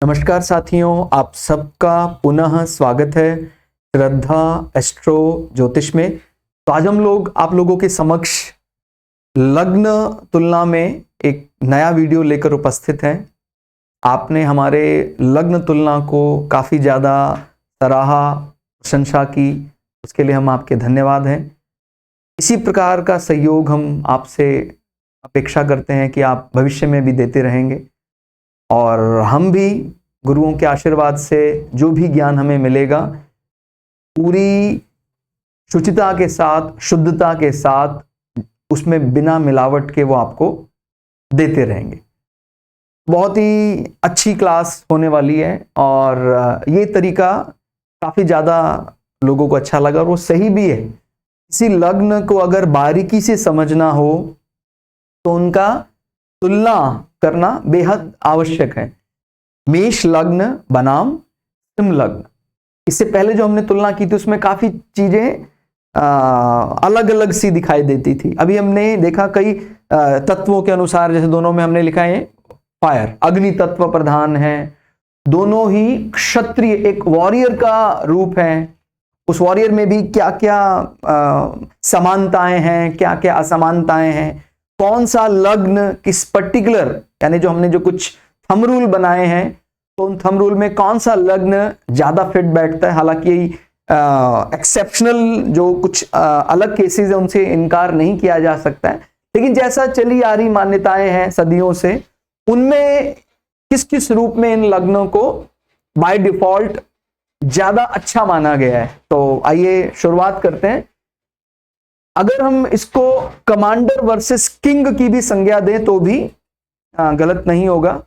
नमस्कार साथियों, आप सबका पुनः स्वागत है श्रद्धा एस्ट्रो ज्योतिष में। तो आज हम लोग आप लोगों के समक्ष लग्न तुलना में एक नया वीडियो लेकर उपस्थित हैं। आपने हमारे लग्न तुलना को काफ़ी ज़्यादा सराहा, प्रशंसा की, उसके लिए हम आपके धन्यवाद हैं। इसी प्रकार का सहयोग हम आपसे अपेक्षा करते हैं कि आप भविष्य में भी देते रहेंगे और हम भी गुरुओं के आशीर्वाद से जो भी ज्ञान हमें मिलेगा पूरी शुचिता के साथ, शुद्धता के साथ, उसमें बिना मिलावट के वो आपको देते रहेंगे। बहुत ही अच्छी क्लास होने वाली है और ये तरीका काफ़ी ज़्यादा लोगों को अच्छा लगा और वो सही भी है। किसी लग्न को अगर बारीकी से समझना हो तो उनका तुलना करना बेहद आवश्यक है। मेष लग्न बनाम सिंह लग्न, इससे पहले जो हमने तुलना की थी उसमें काफी चीजें अलग अलग सी दिखाई देती थी। अभी हमने देखा कई तत्वों के अनुसार, जैसे दोनों में हमने लिखा है फायर, अग्नि तत्व प्रधान है, दोनों ही क्षत्रिय, एक वॉरियर का रूप है। उस वॉरियर में भी क्या क्या समानताएं हैं, क्या क्या असमानताएं हैं, कौन सा लग्न किस पर्टिकुलर, यानी जो हमने जो कुछ थंब रूल बनाए हैं तो उन थंब रूल में कौन सा लग्न ज्यादा फिट बैठता है। हालांकि एक्सेप्शनल जो कुछ अलग केसेस है उनसे इनकार नहीं किया जा सकता है, लेकिन जैसा चली आ रही मान्यताएं हैं सदियों से, उनमें किस किस रूप में इन लग्नों को बाय डिफॉल्ट ज्यादा अच्छा माना गया है। तो आइए शुरुआत करते हैं। अगर हम इसको कमांडर वर्सेस किंग की भी संज्ञा दें तो भी गलत नहीं होगा।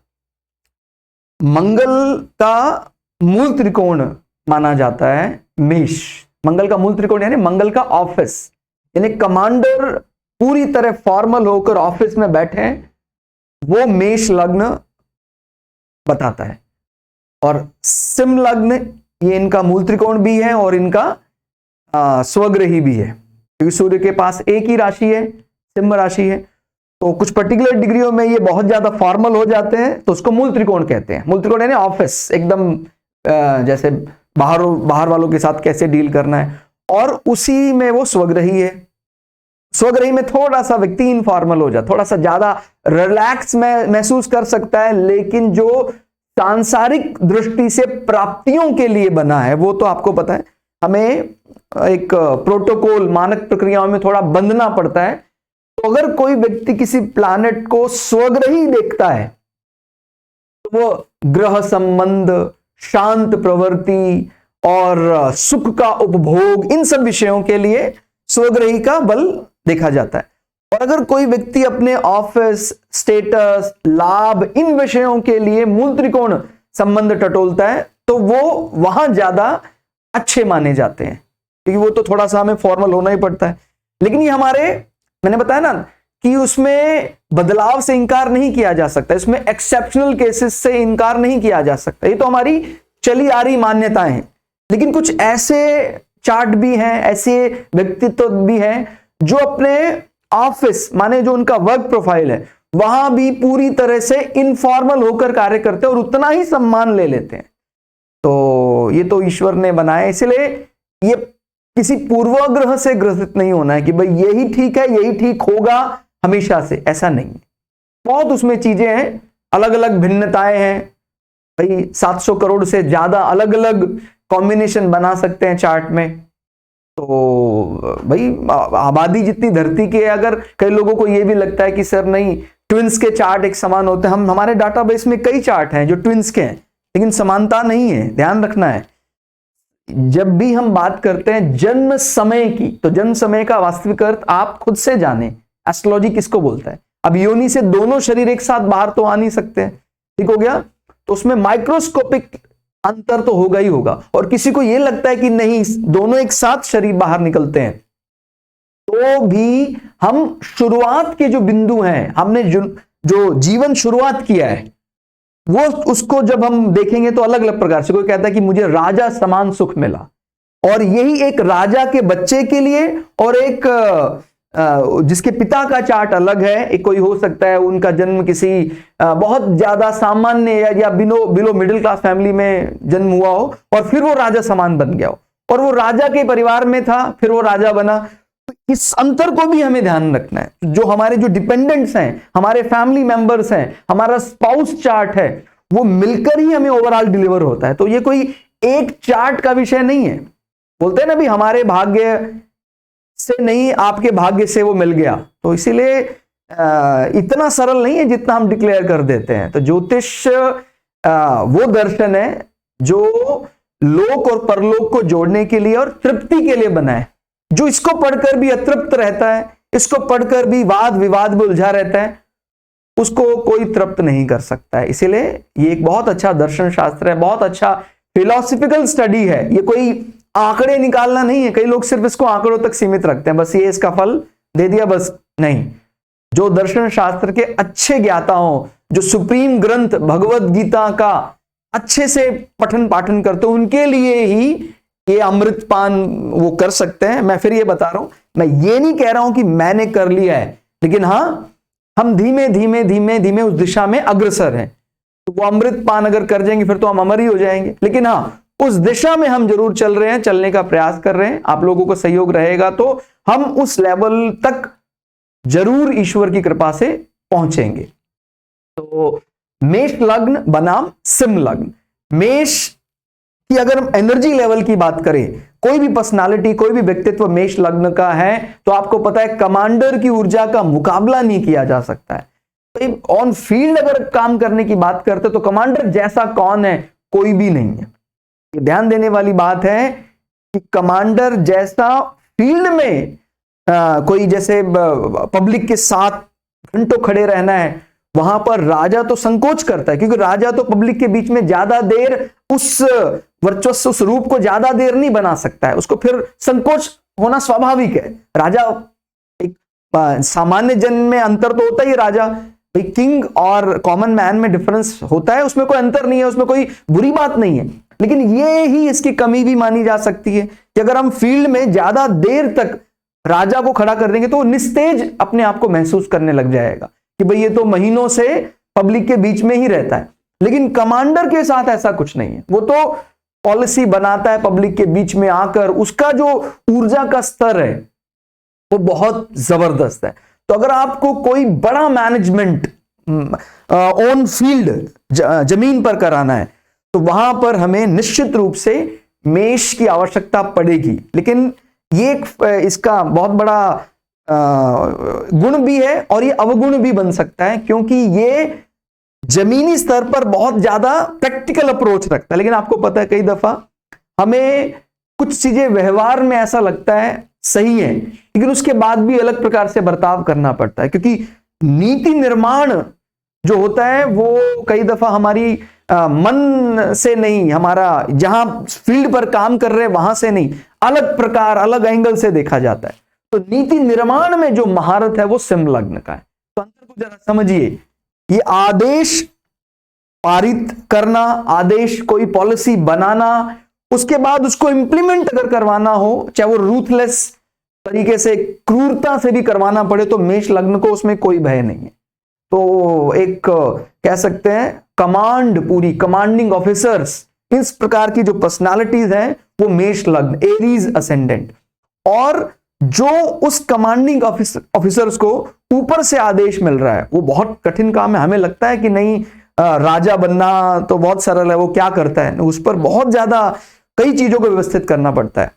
मंगल का मूल त्रिकोण माना जाता है मेष। मंगल का मूल त्रिकोण यानी मंगल का ऑफिस, यानी कमांडर पूरी तरह फॉर्मल होकर ऑफिस में बैठे हैं, वो मेष लग्न बताता है। और सिंह लग्न, ये इनका मूल त्रिकोण भी है और इनका स्वग्रही भी है, क्योंकि सूर्य के पास एक ही राशि है, सिंह राशि है। तो कुछ पर्टिकुलर डिग्रियों में ये बहुत ज्यादा फॉर्मल हो जाते हैं तो उसको मूल त्रिकोण कहते हैं। मूल त्रिकोण यानी ऑफिस, एकदम जैसे बाहर वालों के साथ कैसे डील करना है, और उसी में वो स्वग्रही है। स्वग्रही में थोड़ा सा व्यक्ति इनफॉर्मल हो जाता, थोड़ा सा ज्यादा रिलैक्स महसूस कर सकता है, लेकिन जो सांसारिक दृष्टि से प्राप्तियों के लिए बना है वो तो आपको पता है, हमें एक प्रोटोकॉल, मानक प्रक्रियाओं में थोड़ा बंधना पड़ता है। तो अगर कोई व्यक्ति किसी प्लैनेट को स्वग्रही देखता है तो वो ग्रह संबंध, शांत प्रवृत्ति और सुख का उपभोग, इन सब विषयों के लिए स्वग्रही का बल देखा जाता है। और अगर कोई व्यक्ति अपने ऑफिस, स्टेटस, लाभ, इन विषयों के लिए मूल त्रिकोण संबंध टटोलता है तो वो वहां ज्यादा अच्छे माने जाते हैं, क्योंकि वो तो थोड़ा सा हमें फॉर्मल होना ही पड़ता है। लेकिन ये हमारे, मैंने बताया ना कि उसमें बदलाव से इनकार नहीं किया जा सकता, इसमें एक्सेप्शनल केसेस से इनकार नहीं किया जा सकता, ये तो हमारी चली आ रही मान्यताएं हैं। लेकिन कुछ ऐसे चार्ट भी हैं, ऐसे व्यक्तित्व भी हैं जो अपने ऑफिस, माने जो उनका वर्क प्रोफाइल है, वहां भी पूरी तरह से इनफॉर्मल होकर कार्य करते हैं और उतना ही सम्मान ले लेते हैं। तो ये तो ईश्वर ने बनाया, इसलिए ये किसी पूर्वाग्रह से ग्रसित नहीं होना है कि भाई यही ठीक है, यही ठीक होगा हमेशा से, ऐसा नहीं। बहुत उसमें चीजें हैं, अलग अलग भिन्नताएं हैं। भाई 700 करोड़ से ज्यादा अलग अलग कॉम्बिनेशन बना सकते हैं चार्ट में। तो भाई आबादी जितनी धरती की है, अगर कई लोगों को यह भी लगता है कि सर नहीं, ट्विंस के चार्ट एक समान होते हैं, हमारे डाटाबेस में कई चार्ट हैं जो ट्विंस के हैं, लेकिन समानता नहीं है, ध्यान रखना है। जब भी हम बात करते हैं जन्म समय की, तो जन्म समय का वास्तविक अर्थ आप खुद से जाने, एस्ट्रोलॉजी किसको बोलता है। अब योनि से दोनों शरीर एक साथ बाहर तो आ नहीं सकते हैं, ठीक हो गया। तो उसमें माइक्रोस्कोपिक अंतर तो होगा ही होगा। और किसी को यह लगता है कि नहीं, दोनों एक साथ शरीर बाहर निकलते हैं, तो भी हम शुरुआत के जो बिंदु हैं, हमने जो जीवन शुरुआत किया है, वो उसको जब हम देखेंगे तो अलग अलग प्रकार से। कोई कहता है कि मुझे राजा समान सुख मिला, और यही एक राजा के बच्चे के लिए और एक जिसके पिता का चार्ट अलग है, एक कोई हो सकता है उनका जन्म किसी बहुत ज्यादा सामान्य या बिलो मिडिल क्लास फैमिली में जन्म हुआ हो और फिर वो राजा समान बन गया हो, और वो राजा के परिवार में था फिर वो राजा बना। तो इस अंतर को भी हमें ध्यान रखना है। जो हमारे जो डिपेंडेंट्स हैं, हमारे फैमिली मेंबर्स हैं, हमारा स्पाउस चार्ट है, वो मिलकर ही हमें ओवरऑल डिलीवर होता है। तो ये कोई एक चार्ट का विषय नहीं है। बोलते हैं ना भी हमारे भाग्य से नहीं, आपके भाग्य से वो मिल गया। तो इसीलिए इतना सरल नहीं है जितना हम डिक्लेयर कर देते हैं। तो ज्योतिष वो दर्शन है जो लोक और परलोक को जोड़ने के लिए और तृप्ति के लिए बना है। जो इसको पढ़कर भी अतृप्त रहता है, इसको पढ़कर भी वाद विवाद में उलझा रहता है, उसको कोई तृप्त नहीं कर सकता है। इसीलिए ये एक बहुत अच्छा दर्शन शास्त्र है, बहुत अच्छा फिलोसफिकल स्टडी है। ये कोई आंकड़े निकालना नहीं है। कई लोग सिर्फ इसको आंकड़ों तक सीमित रखते हैं, बस ये इसका फल दे दिया, बस नहीं। जो दर्शन शास्त्र के अच्छे ज्ञाता हो, जो सुप्रीम ग्रंथ भगवत गीता का अच्छे से पठन पाठन करते हो, उनके लिए ही ये अमृतपान वो कर सकते हैं। मैं फिर ये बता रहा हूं, मैं ये नहीं कह रहा हूं कि मैंने कर लिया है, लेकिन हाँ, हम धीमे धीमे धीमे धीमे उस दिशा में अग्रसर हैं। तो वो अमृतपान अगर कर जाएंगे फिर तो हम अमर ही हो जाएंगे, लेकिन हाँ, उस दिशा में हम जरूर चल रहे हैं, चलने का प्रयास कर रहे हैं। आप लोगों को सहयोग रहेगा तो हम उस लेवल तक जरूर ईश्वर की कृपा से पहुंचेंगे। तो मेष लग्न बनाम सिंह लग्न। मेष की अगर हम एनर्जी लेवल की बात करें, कोई भी पर्सनालिटी, कोई भी व्यक्तित्व मेष लग्न का है तो आपको पता है कमांडर की ऊर्जा का मुकाबला नहीं किया जा सकता है। तो ऑन फील्ड अगर काम करने की बात करते तो कमांडर जैसा कौन है, कोई भी नहीं है। ये ध्यान देने वाली बात है कि कमांडर जैसा फील्ड में कोई जैसे पब्लिक के साथ घंटों खड़े रहना है, वहां पर राजा तो संकोच करता है, क्योंकि राजा तो पब्लिक के बीच में ज्यादा देर उस वर्चस्व, उस रूप को ज्यादा देर नहीं बना सकता है, उसको फिर संकोच होना स्वाभाविक है। राजा एक सामान्य जन में अंतर तो होता ही, राजा भाई किंग और कॉमन मैन में डिफरेंस होता है, उसमें कोई अंतर नहीं है, उसमें कोई बुरी बात नहीं है। लेकिन ये ही इसकी कमी भी मानी जा सकती है कि अगर हम फील्ड में ज्यादा देर तक राजा को खड़ा कर देंगे तो निस्तेज अपने आप को महसूस करने लग जाएगा कि भाई ये तो महीनों से पब्लिक के बीच में ही रहता है। लेकिन कमांडर के साथ ऐसा कुछ नहीं है, वो तो पॉलिसी बनाता है पब्लिक के बीच में आकर, उसका जो ऊर्जा का स्तर है वो बहुत जबरदस्त है। तो अगर आपको कोई बड़ा मैनेजमेंट ऑन फील्ड जमीन पर कराना है तो वहां पर हमें निश्चित रूप से मेष की आवश्यकता पड़ेगी। लेकिन ये इसका बहुत बड़ा गुण भी है और ये अवगुण भी बन सकता है, क्योंकि ये जमीनी स्तर पर बहुत ज्यादा प्रैक्टिकल अप्रोच रखता है। लेकिन आपको पता है कई दफा हमें कुछ चीजें व्यवहार में ऐसा लगता है सही है, लेकिन उसके बाद भी अलग प्रकार से बर्ताव करना पड़ता है, क्योंकि नीति निर्माण जो होता है वो कई दफा हमारी मन से नहीं, हमारा जहां फील्ड पर काम कर रहे हैं वहां से नहीं, अलग प्रकार, अलग एंगल से देखा जाता है। तो नीति निर्माण में जो महारत है वो सिंह लग्न का है। तो अंतर को जरा समझिए, ये आदेश पारित करना, आदेश कोई पॉलिसी बनाना, उसके बाद उसको इंप्लीमेंट अगर करवाना हो, चाहे वो रूथलेस तरीके से, क्रूरता से भी करवाना पड़े, तो मेष लग्न को उसमें कोई भय नहीं है। तो एक कह सकते हैं कमांड, पूरी कमांडिंग ऑफिसर्स, इस प्रकार की जो पर्सनालिटीज हैं वो मेष लग्न, एरीज असेंडेंट। और जो उस कमांडिंग ऑफिसर्स को ऊपर से आदेश मिल रहा है वो बहुत कठिन काम है। हमें लगता है कि नहीं राजा बनना तो बहुत सरल है, वो क्या करता है, उस पर बहुत ज्यादा कई चीजों को व्यवस्थित करना पड़ता है।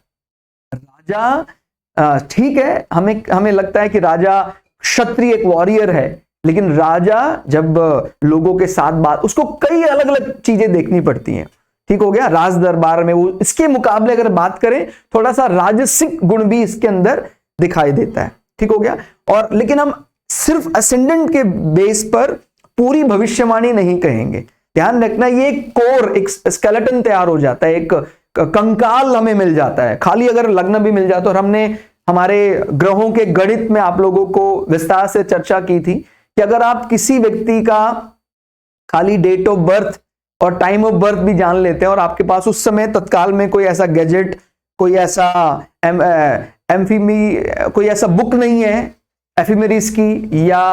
राजा ठीक है, हमें लगता है कि राजा क्षत्रिय, एक वॉरियर है, लेकिन राजा जब लोगों के साथ बात, उसको कई अलग अलग चीजें देखनी पड़ती हैं। ठीक हो गया, राज दरबार में वो, इसके मुकाबले अगर बात करें थोड़ा सा राजसिक गुण भी इसके अंदर दिखाई देता है। ठीक हो गया। और लेकिन हम सिर्फ असेंडेंट के बेस पर पूरी भविष्यवाणी नहीं कहेंगे। ध्यान रखना, ये कोर, एक स्केलेटन तैयार हो जाता है, एक कंकाल हमें मिल जाता है। खाली अगर लग्न भी मिल जाता, और हमने हमारे ग्रहों के गणित में आप लोगों को विस्तार से चर्चा की थी कि अगर आप किसी व्यक्ति का खाली डेट ऑफ बर्थ और टाइम ऑफ बर्थ भी जान लेते हैं और आपके पास उस समय तत्काल में कोई ऐसा गैजेट, कोई ऐसा एम्फीमी कोई ऐसा बुक नहीं है एफिमेरिस की या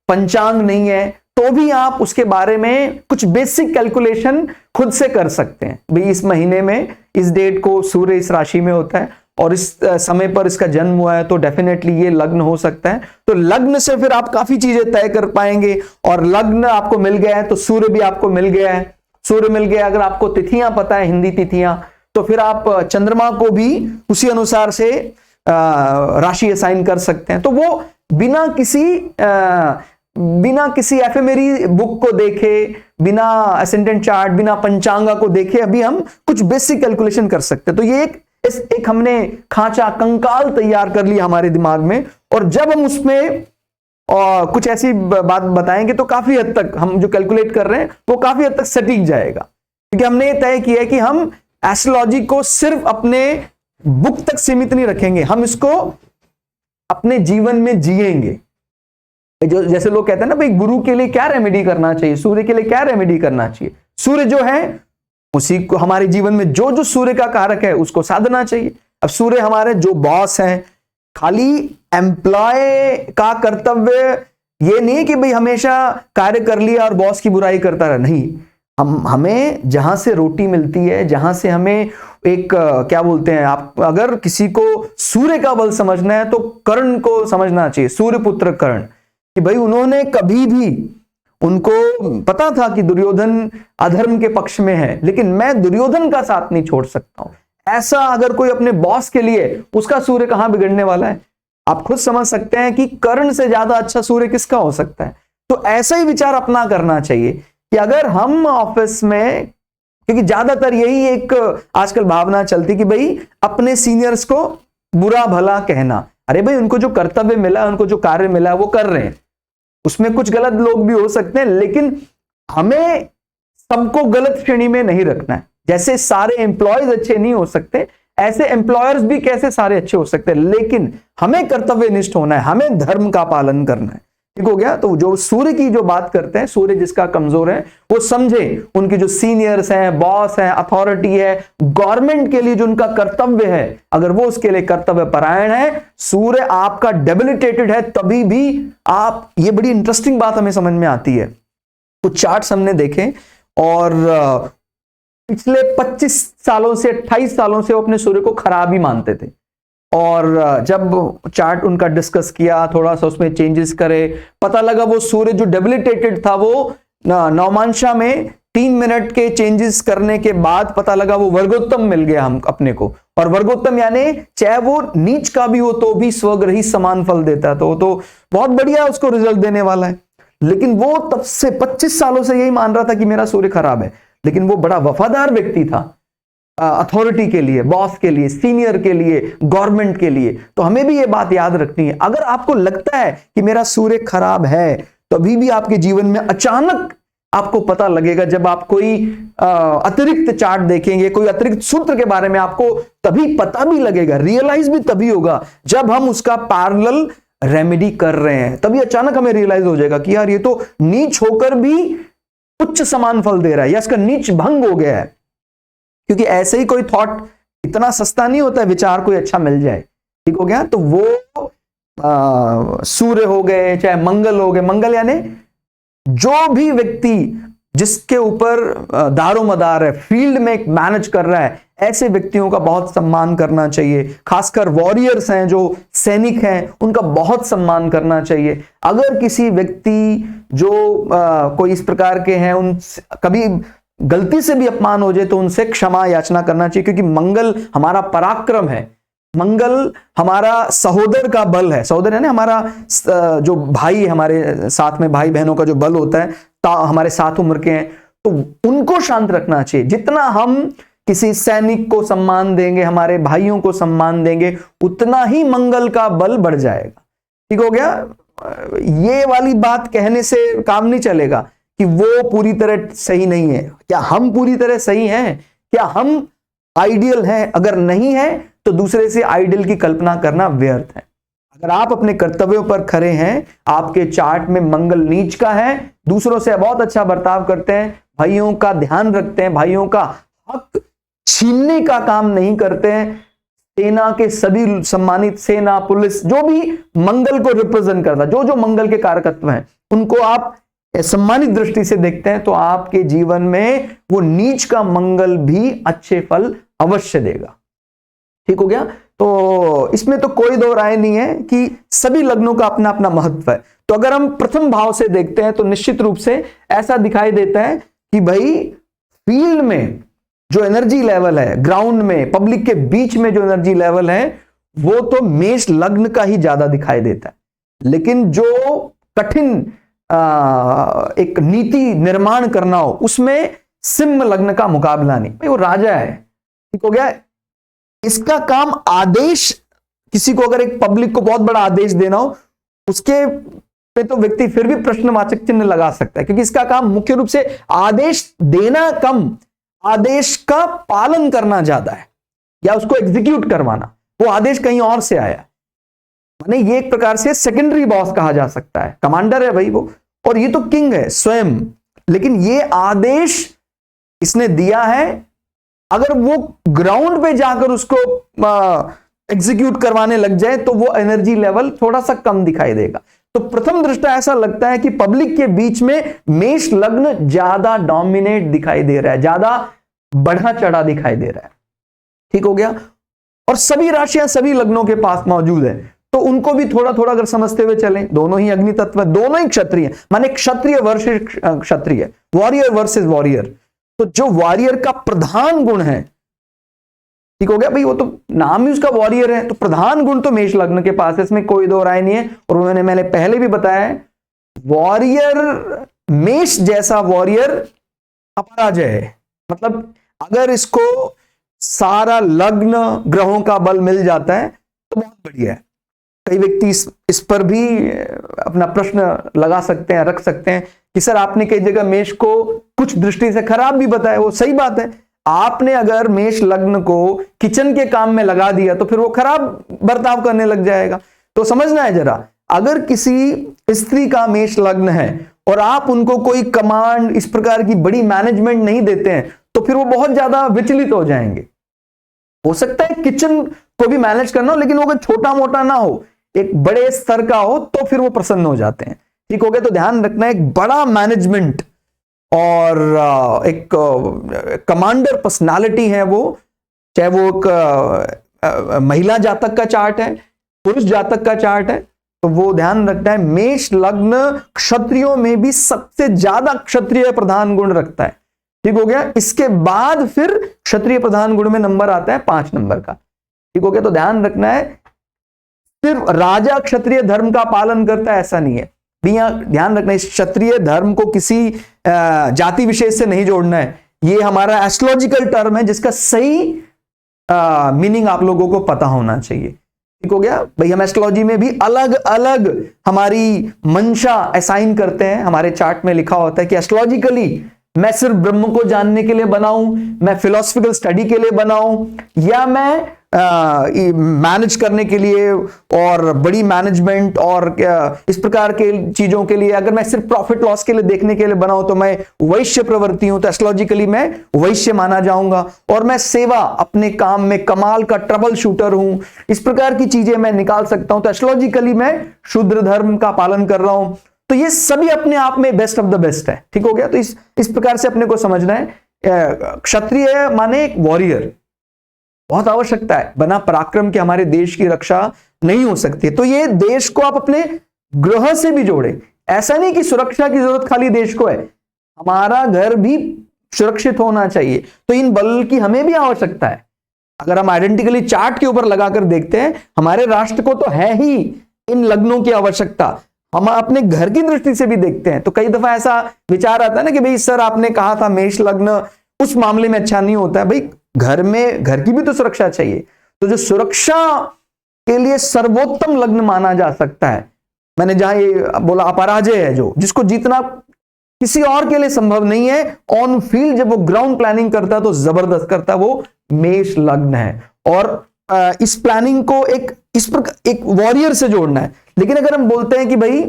पंचांग नहीं है, तो भी आप उसके बारे में कुछ बेसिक कैलकुलेशन खुद से कर सकते हैं। भाई इस महीने में इस डेट को सूर्य इस राशि में होता है और इस समय पर इसका जन्म हुआ है, तो डेफिनेटली ये लग्न हो सकता है। तो लग्न से फिर आप काफी चीजें तय कर पाएंगे। और लग्न आपको मिल गया है तो सूर्य भी आपको मिल गया है, सूर्य मिल गया। अगर आपको तिथियां पता है, हिंदी तिथियां, तो फिर आप चंद्रमा को भी उसी अनुसार से राशि असाइन कर सकते हैं। तो वो बिना किसी एफेमेरी बुक को देखे, बिना असेंडेंट चार्ट, बिना पंचांगा को देखे अभी हम कुछ बेसिक कैलकुलेशन कर सकते हैं। तो ये एक हमने खांचा, कंकाल तैयार कर लिया हमारे दिमाग में, और जब हम उसमें कुछ ऐसी बात बताएंगे तो काफी हद तक हम जो कैलकुलेट कर रहे हैं वो काफी हद तक सटीक जाएगा। क्योंकि हमने ये तय किया है कि हम एस्ट्रोलॉजी को सिर्फ अपने बुक तक सीमित नहीं रखेंगे, हम इसको अपने जीवन में जिएंगे। जो जैसे लोग कहते हैं ना, भाई गुरु के लिए क्या रेमेडी करना चाहिए, सूर्य के लिए क्या रेमेडी करना चाहिए। सूर्य जो है उसी को हमारे जीवन में जो जो सूर्य का कारक है उसको साधना चाहिए। अब सूर्य हमारे जो बॉस हैं, खाली एम्प्लॉय का कर्तव्य ये नहीं कि भाई हमेशा कार्य कर लिया और बॉस की बुराई करता रहा, नहीं। हमें जहां से रोटी मिलती है, जहां से हमें एक क्या बोलते हैं, आप अगर किसी को सूर्य का बल समझना है तो कर्ण को समझना चाहिए, सूर्य पुत्र कर्ण, कि भाई उन्होंने कभी भी, उनको पता था कि दुर्योधन अधर्म के पक्ष में है, लेकिन मैं दुर्योधन का साथ नहीं छोड़ सकता हूं। ऐसा अगर कोई अपने बॉस के लिए, उसका सूर्य कहां बिगड़ने वाला है। आप खुद समझ सकते हैं कि कर्ण से ज्यादा अच्छा सूर्य किसका हो सकता है। तो ऐसा ही विचार अपना करना चाहिए कि अगर हम ऑफिस में, क्योंकि ज्यादातर यही एक आजकल भावना चलती कि भाई अपने सीनियर्स को बुरा भला कहना। अरे भाई उनको जो कर्तव्य मिला, उनको जो कार्य मिला वो कर रहे हैं, उसमें कुछ गलत लोग भी हो सकते हैं, लेकिन हमें सबको गलत श्रेणी में नहीं रखना है। जैसे सारे एम्प्लॉयज अच्छे नहीं हो सकते, ऐसे एम्प्लॉयर्स भी कैसे सारे अच्छे हो सकते हैं, लेकिन हमें कर्तव्यनिष्ठ होना है, हमें धर्म का पालन करना है। ठीक हो गया। तो जो सूर्य की जो बात करते हैं, सूर्य जिसका कमजोर है वो समझे उनके जो सीनियर्स हैं, बॉस हैं, अथॉरिटी है, गवर्नमेंट के लिए जो उनका कर्तव्य है, अगर वो उसके लिए कर्तव्य परायण है, सूर्य आपका डेबिलिटेटेड है, तभी भी आप, ये बड़ी इंटरेस्टिंग बात हमें समझ में आती है। कुछ चार्ट्स हमने देखे और पिछले 25 सालों से 28 सालों से वो अपने सूर्य को खराब ही मानते थे, और जब चार्ट उनका डिस्कस किया, थोड़ा सा उसमें चेंजेस करे, पता लगा वो सूर्य जो डेबिलिटेटेड था वो नवमांशा में 3 मिनट के चेंजेस करने के बाद पता लगा वो वर्गोत्तम मिल गया हम अपने को। और वर्गोत्तम यानी चाहे वो नीच का भी हो तो भी स्वग्रही समान फल देता है, तो बहुत बढ़िया उसको रिजल्ट देने वाला है। लेकिन वो तब से 25 सालों से यही मान रहा था कि मेरा सूर्य खराब है, लेकिन वो बड़ा वफादार व्यक्ति था अथॉरिटी के लिए, बॉस के लिए, सीनियर के लिए, गवर्नमेंट के लिए। तो हमें भी ये बात याद रखनी है। अगर आपको लगता है कि मेरा सूर्य खराब है, तो अभी भी आपके जीवन में अचानक आपको पता लगेगा, जब आप कोई अतिरिक्त चार्ट देखेंगे, कोई अतिरिक्त सूत्र के बारे में आपको तभी पता भी लगेगा, रियलाइज भी तभी होगा जब हम उसका पैरेलल रेमेडी कर रहे हैं। तभी अचानक हमें रियलाइज हो जाएगा कि यार ये तो नीच होकर भी उच्च समान फल दे रहा है, या इसका नीच भंग हो गया है। क्योंकि ऐसे ही कोई थॉट इतना सस्ता नहीं होता है, विचार कोई अच्छा मिल जाए। ठीक हो गया। तो वो सूर्य हो गए, चाहे मंगल हो गए, मंगल यानी जो भी व्यक्ति जिसके ऊपर दारोमदार है, फील्ड में मैनेज कर रहा है, ऐसे व्यक्तियों का बहुत सम्मान करना चाहिए। खासकर वॉरियर्स हैं, जो सैनिक हैं, उनका बहुत सम्मान करना चाहिए। अगर किसी व्यक्ति जो कोई इस प्रकार के हैं, उन कभी गलती से भी अपमान हो जाए तो उनसे क्षमा याचना करना चाहिए, क्योंकि मंगल हमारा पराक्रम है, मंगल हमारा सहोदर का बल है। सहोदर है ना, हमारा जो भाई है, हमारे साथ में भाई बहनों का जो बल होता है, हमारे साथ उम्र के हैं, तो उनको शांत रखना चाहिए। जितना हम किसी सैनिक को सम्मान देंगे, हमारे भाइयों को सम्मान देंगे, उतना ही मंगल का बल बढ़ जाएगा। ठीक हो गया। ये वाली बात कहने से काम नहीं चलेगा कि वो पूरी तरह सही नहीं है। क्या हम पूरी तरह सही हैं? क्या हम आइडियल हैं? अगर नहीं है तो दूसरे से आइडियल की कल्पना करना व्यर्थ है। अगर आप अपने कर्तव्यों पर खरे हैं, आपके चार्ट में मंगल नीच का है, दूसरों से बहुत अच्छा बर्ताव करते हैं, भाइयों का ध्यान रखते हैं, भाइयों का हक छीनने का काम नहीं करते हैं, सेना के सभी सम्मानित सेना, पुलिस, जो भी मंगल को रिप्रेजेंट करता, जो जो मंगल के कारकत्व हैं, उनको आप सम्मानित दृष्टि से देखते हैं, तो आपके जीवन में वो नीच का मंगल भी अच्छे फल अवश्य देगा। ठीक हो गया। तो इसमें तो कोई दो राय नहीं है कि सभी लग्नों का अपना अपना महत्व है। तो अगर हम प्रथम भाव से देखते हैं तो निश्चित रूप से ऐसा दिखाई देता है कि भाई फील्ड में जो एनर्जी लेवल है, ग्राउंड में, पब्लिक के बीच में जो एनर्जी लेवल है, वो तो मेष लग्न का ही ज्यादा दिखाई देता है। लेकिन जो कठिन एक नीति निर्माण करना हो, उसमें सिंह लग्न का मुकाबला नहीं। भाई वो राजा है, ठीक हो गया। इसका काम आदेश, किसी को अगर एक पब्लिक को बहुत बड़ा आदेश देना हो, उसके पे तो व्यक्ति फिर भी प्रश्नवाचक चिन्ह लगा सकता है, क्योंकि इसका काम मुख्य रूप से आदेश देना कम, आदेश का पालन करना ज्यादा है, या उसको एग्जीक्यूट करवाना। वो आदेश कहीं और से आया, माने ये एक प्रकार से सेकेंडरी बॉस कहा जा सकता है। कमांडर है भाई वो, और ये तो किंग है स्वयं, लेकिन ये आदेश इसने दिया है। अगर वो ग्राउंड पे जाकर उसको एग्जीक्यूट करवाने लग जाए तो वो एनर्जी लेवल थोड़ा सा कम दिखाई देगा। तो प्रथम दृष्टया ऐसा लगता है कि पब्लिक के बीच में मेष लग्न ज्यादा डोमिनेट दिखाई दे रहा है, ज्यादा बढ़ा चढ़ा दिखाई दे रहा है। ठीक हो गया। और सभी राशियां सभी लग्नों के पास मौजूद है, तो उनको भी थोड़ा थोड़ा अगर समझते हुए चलें, दोनों ही अग्नि तत्व, दोनों ही क्षत्रिय, माने क्षत्रिय वर्सेस क्षत्रिय, वॉरियर वर्सेस वॉरियर। तो जो वॉरियर का प्रधान गुण है, ठीक हो गया भाई, वो तो नाम ही उसका वॉरियर है, तो प्रधान गुण तो मेष लग्न के पास है, इसमें कोई दो राय नहीं है। और मैंने पहले भी बताया है, वॉरियर, मेष जैसा वॉरियर अपराजय है। मतलब अगर इसको सारा लग्न ग्रहों का बल मिल जाता है तो बहुत बढ़िया है। कई व्यक्ति इस पर भी अपना प्रश्न लगा सकते हैं, रख सकते हैं कि सर आपने कई जगह मेष को कुछ दृष्टि से खराब भी बताया। वो सही बात है, आपने अगर मेष लग्न को किचन के काम में लगा दिया तो फिर वो खराब बर्ताव करने लग जाएगा। तो समझना है जरा, अगर किसी स्त्री का मेष लग्न है और आप उनको कोई कमांड, इस प्रकार की बड़ी मैनेजमेंट नहीं देते हैं, तो फिर वो बहुत ज्यादा विचलित हो जाएंगे। हो सकता है किचन को भी मैनेज करना हो, लेकिन वो अगर छोटा मोटा ना हो, एक बड़े स्तर का हो, तो फिर वो प्रसन्न हो जाते हैं। ठीक हो गया। तो ध्यान रखना है, एक बड़ा मैनेजमेंट और एक कमांडर पर्सनालिटी है वो, चाहे वो एक महिला जातक का चार्ट है, पुरुष जातक का चार्ट है, तो वो ध्यान रखना है। मेष लग्न क्षत्रियों में भी सबसे ज्यादा क्षत्रिय प्रधान गुण रखता है। ठीक हो गया। इसके बाद फिर क्षत्रिय प्रधान गुण में नंबर आता है 5 नंबर का। ठीक हो गया। तो ध्यान रखना है, सिर्फ राजा क्षत्रिय धर्म का पालन करता है ऐसा नहीं है। ध्यान रखना है, इस क्षत्रिय धर्म को किसी जाति विशेष से नहीं जोड़ना है। ये हमारा एस्ट्रोलॉजिकल टर्म है, जिसका सही मीनिंग आप लोगों को पता होना चाहिए। ठीक हो गया भाई। हम एस्ट्रोलॉजी में भी अलग अलग हमारी मंशा असाइन करते हैं। हमारे चार्ट में लिखा होता है कि एस्ट्रोलॉजिकली मैं सिर्फ ब्रह्म को जानने के लिए बनाऊं, मैं फिलोसफिकल स्टडी के लिए बनाऊं, या मैं मैनेज करने के लिए और बड़ी मैनेजमेंट और इस प्रकार के चीजों के लिए, अगर मैं सिर्फ प्रॉफिट लॉस के लिए देखने के लिए बनाऊं तो मैं वैश्य प्रवृत्ति हूं, तो एस्ट्रोलॉजिकली मैं वैश्य माना जाऊंगा। और मैं सेवा, अपने काम में कमाल का ट्रबल शूटर हूं, इस प्रकार की चीजें मैं निकाल सकता हूं, तो एस्ट्रोलॉजिकली मैं शूद्र धर्म का पालन कर रहा हूं। तो ये सभी अपने आप में बेस्ट ऑफ द बेस्ट है। ठीक हो गया। तो इस प्रकार से अपने को समझना है, क्षत्रिय माने एक वॉरियर, बहुत आवश्यकता है। बिना पराक्रम के हमारे देश की रक्षा नहीं हो सकती। तो ये देश को आप अपने ग्रह से भी जोड़े। ऐसा नहीं कि सुरक्षा की जरूरत खाली देश को है, हमारा घर भी सुरक्षित होना चाहिए। तो इन बल की हमें भी आवश्यकता है। अगर हम आइडेंटिकली चार्ट के ऊपर लगाकर देखते हैं, हमारे राष्ट्र को तो है ही इन लग्नों की आवश्यकता। हम अपने घर की दृष्टि से भी देखते हैं, तो कई दफा ऐसा विचार आता है ना कि भाई सर आपने कहा था मेष लग्न उस मामले में अच्छा नहीं होता है। भाई घर में, घर की भी तो सुरक्षा चाहिए। तो जो सुरक्षा के लिए सर्वोत्तम लग्न माना जा सकता है, मैंने जहां ये बोला अपराजय है, जो जिसको जीतना किसी और के लिए संभव नहीं है, ऑन फील्ड जब वो ग्राउंड प्लानिंग करता है तो जबरदस्त करता है, वो मेष लग्न है। और इस प्लानिंग को एक वॉरियर से जोड़ना है। लेकिन अगर हम बोलते हैं कि भाई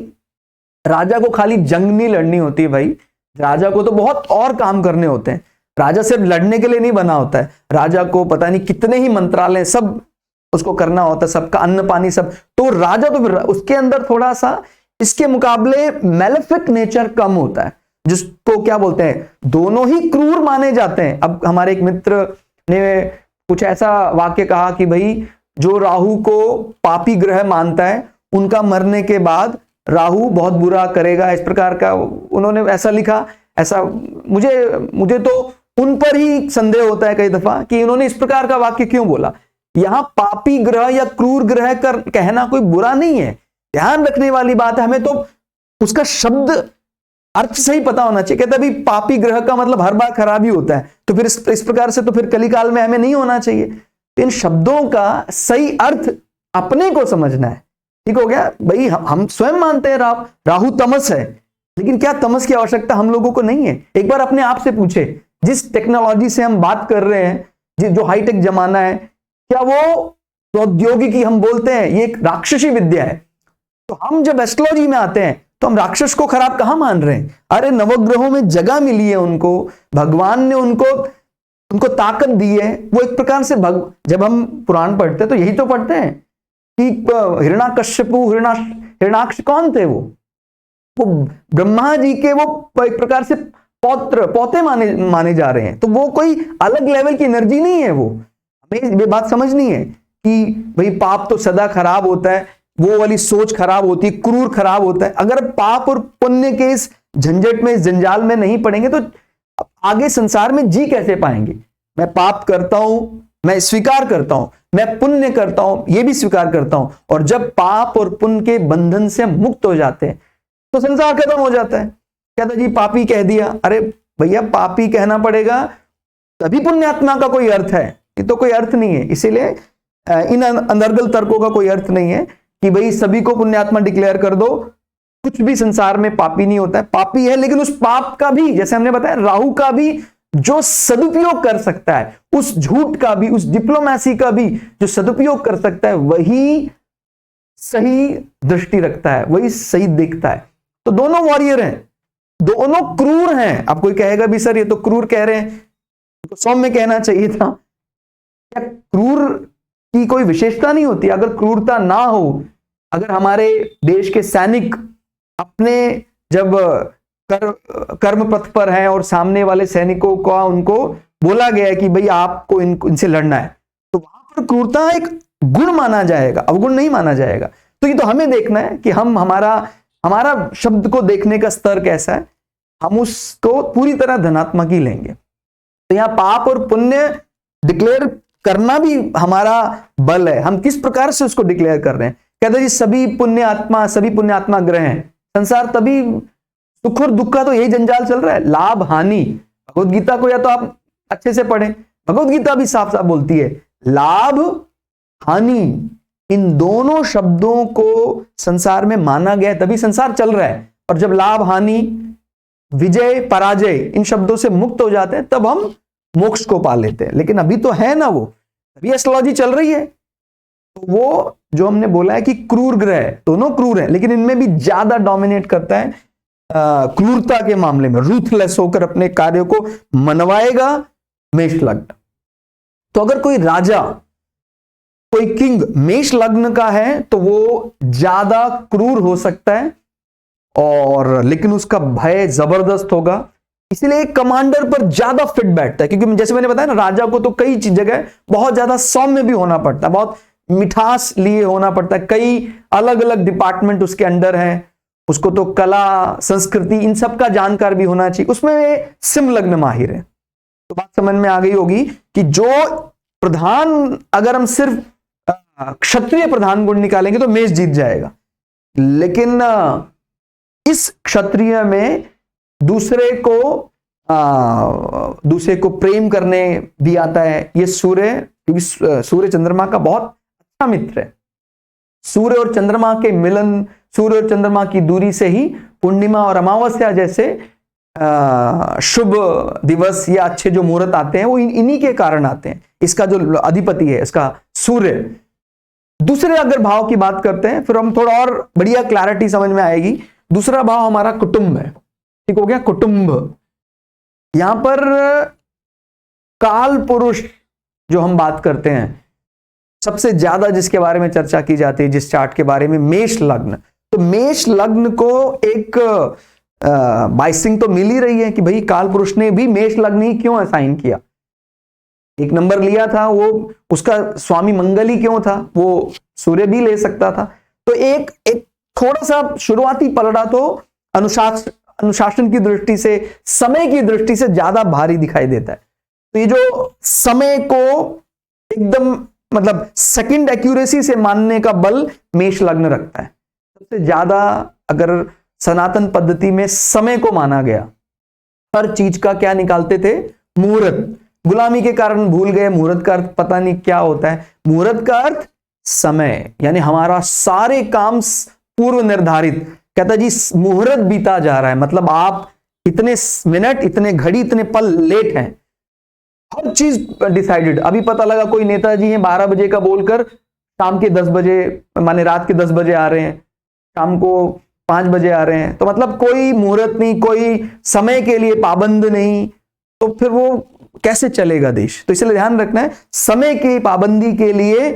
राजा को खाली जंग नहीं लड़नी होती, भाई राजा को तो बहुत और काम करने होते हैं। राजा सिर्फ लड़ने के लिए नहीं बना होता है, राजा को पता नहीं कितने ही मंत्रालय, सब उसको करना होता है, सबका अन्न पानी सब। तो राजा तो फिर उसके अंदर थोड़ा सा इसके मुकाबले मेलेफिक नेचर कम होता है, जिसको क्या बोलते हैं, दोनों ही क्रूर माने जाते हैं। अब हमारे एक मित्र ने कुछ ऐसा वाक्य कहा कि भाई जो राहु को पापी ग्रह मानता है उनका मरने के बाद राहु बहुत बुरा करेगा, इस प्रकार का उन्होंने ऐसा लिखा। ऐसा मुझे तो उन पर ही संदेह होता है कई दफा कि इन्होंने इस प्रकार का वाक्य क्यों बोला। यहां पापी ग्रह या क्रूर ग्रह कर कहना कोई बुरा नहीं है, ध्यान रखने वाली बात है, हमें तो उसका शब्द अर्थ सही पता होना चाहिए। कहता है भाई पापी ग्रह का मतलब हर बार खराब ही होता है, तो फिर इस प्रकार से तो फिर कलिकाल में हमें नहीं होना चाहिए। इन शब्दों का सही अर्थ अपने को समझना है, ठीक हो गया भाई। हम स्वयं मानते हैं राहु तमस है, लेकिन क्या तमस की आवश्यकता हम लोगों को नहीं है? एक बार अपने आप से पूछे, जिस टेक्नोलॉजी से हम बात कर रहे हैं, जो हाईटेक जमाना है, क्या वो प्रौद्योगिकी हम बोलते हैं ये एक राक्षसी विद्या है? तो हम जब एस्ट्रोलॉजी में आते हैं तो हम राक्षस को खराब कहां मान रहे हैं? अरे नवग्रहों में जगह मिली है उनको, भगवान ने उनको ताकत दी है। वो एक प्रकार से जब हम पुराण पढ़ते हैं तो यही तो पढ़ते हैं कि हिरण्याकश्यपु हिरण्याक्ष कौन थे? वो ब्रह्मा जी के वो एक प्रकार से पोते माने जा रहे हैं। तो वो कोई अलग लेवल की एनर्जी नहीं है। वो हमें ये बात समझनी है कि भाई पाप तो सदा खराब होता है, वो वाली सोच खराब होती है, क्रूर खराब होता है। अगर पाप और पुण्य के इस झंझट में, इस जंजाल में नहीं पड़ेंगे तो आगे संसार में जी कैसे पाएंगे? मैं पाप करता हूं, मैं स्वीकार करता हूं, मैं पुण्य करता हूं, ये भी स्वीकार करता हूं। और जब पाप और पुण्य के बंधन से मुक्त हो जाते हैं तो संसार खत्म हो जाता है। कहता जी पापी कह दिया, अरे भैया पापी कहना पड़ेगा तभी पुण्यात्मा का कोई अर्थ है, ये तो कोई अर्थ नहीं है। इसीलिए इन अनर्गल तर्कों का कोई अर्थ नहीं है कि भाई सभी को पुण्यात्मा डिक्लेयर कर दो। कुछ भी संसार में पापी नहीं होता है, पापी है, लेकिन उस पाप का भी, जैसे हमने बताया, राहु का भी जो सदुपयोग कर सकता है, उस झूठ का भी, उस डिप्लोमेसी का भी जो सदुपयोग कर सकता है, वही सही दृष्टि रखता है, वही सही देखता है। तो दोनों वॉरियर हैं, दोनों क्रूर हैं। अब कोई कहेगा भी सर ये तो क्रूर कह रहे हैं, तो सौम्य कहना चाहिए था। क्या क्रूर की कोई विशेषता नहीं होती? अगर क्रूरता ना हो, अगर हमारे देश के सैनिक अपने जब कर्म पथ पर हैं और सामने वाले सैनिकों का उनको बोला गया है कि भाई आपको इनसे लड़ना है, तो वहां पर क्रूरता एक गुण माना जाएगा, अवगुण नहीं माना जाएगा। तो ये तो हमें देखना है कि हम हमारा शब्द को देखने का स्तर कैसा है, हम उसको पूरी तरह धनात्मक ही लेंगे। तो यहां पाप और पुण्य डिक्लेयर करना भी हमारा बल है, हम किस प्रकार से उसको डिक्लेयर कर रहे हैं। कहते जी सभी पुण्यात्मा ग्रह हैं। संसार तभी सुख और दुख का तो यही जंजाल चल रहा है, लाभ हानि। भगवत गीता को या तो आप अच्छे से पढ़ें, भगवत गीता भी साफ साफ बोलती है लाभ हानि, इन दोनों शब्दों को संसार में माना गया है, तभी संसार चल रहा है। और जब लाभ हानि, विजय पराजय इन शब्दों से मुक्त हो जाते हैं तब हम मोक्ष को पा लेते हैं। लेकिन अभी तो है ना, वो अभी एस्ट्रोलॉजी चल रही है। तो वो जो हमने बोला है कि क्रूर ग्रह, दोनों क्रूर हैं, लेकिन इनमें भी ज्यादा डोमिनेट करता है क्रूरता के मामले में, रूथलेस होकर अपने कार्यों को मनवाएगा मेष लग्न। तो अगर कोई राजा, कोई किंग मेष लग्न का है तो वो ज्यादा क्रूर हो सकता है, और लेकिन उसका भय जबरदस्त होगा। इसीलिए कमांडर पर ज्यादा फिट बैठता है, क्योंकि जैसे मैंने बताया ना, राजा को तो कई जगह बहुत ज्यादा सौम्य भी होना पड़ता है, बहुत मिठास लिए होना पड़ता है, कई अलग अलग डिपार्टमेंट उसके अंडर हैं, उसको तो कला संस्कृति इन सब का जानकार भी होना चाहिए, उसमें सिंह लग्न माहिर है। तो बात समझ में आ गई होगी कि जो प्रधान, अगर हम सिर्फ क्षत्रिय प्रधान गुण निकालेंगे तो मेष जीत जाएगा। लेकिन इस क्षत्रिय में दूसरे को प्रेम करने भी आता है ये सूर्य, क्योंकि सूर्य चंद्रमा का बहुत अच्छा मित्र है। सूर्य और चंद्रमा के मिलन, सूर्य और चंद्रमा की दूरी से ही पूर्णिमा और अमावस्या जैसे शुभ दिवस या अच्छे जो मुहूर्त आते हैं वो इन्हीं के कारण आते हैं। इसका जो अधिपति है इसका सूर्य। दूसरे अगर भाव की बात करते हैं, फिर हम थोड़ा और बढ़िया क्लैरिटी समझ में आएगी। दूसरा भाव हमारा कुटुंब है, ठीक हो गया, कुटुंब। यहां पर काल पुरुष जो हम बात करते हैं, सबसे ज्यादा जिसके बारे में चर्चा की जाती है जिस चार्ट के बारे में, मेष लग्न। तो मेष लग्न को एक बाइसिंग तो मिल ही रही है कि भाई काल पुरुष ने भी मेष लग्न ही क्यों असाइन किया, एक नंबर लिया था, वो उसका स्वामी मंगल ही क्यों था, वो सूर्य भी ले सकता था। तो एक थोड़ा सा शुरुआती पलड़ा तो अनुशासन की दृष्टि से, समय की दृष्टि से ज्यादा भारी दिखाई देता है। तो ये जो समय को एकदम मतलब सेकंड एक्यूरेसी से मानने का बल मेष लग्न रखता है। सबसे ज्यादा अगर सनातन पद्धति में समय को माना गया, हर चीज का क्या निकालते थे, मुहूर्त। गुलामी के कारण भूल गए मुहूर्त का अर्थ पता नहीं क्या होता है। मुहूर्त का अर्थ समय, यानी हमारा सारे काम पूर्व निर्धारित। कहता जी मुहूर्त बीता जा रहा है, मतलब आप इतने मिनट, इतने घड़ी, इतने पल लेट हैं, हर चीज डिसाइडेड। अभी पता लगा कोई नेताजी हैं 12 बजे का बोलकर शाम के 10 बजे, माने रात के 10 बजे आ रहे हैं, शाम को 5 बजे आ रहे हैं। तो मतलब कोई मुहूर्त नहीं, कोई समय के लिए पाबंद नहीं, तो फिर वो कैसे चलेगा देश। तो इसलिए ध्यान रखना है, समय की पाबंदी के लिए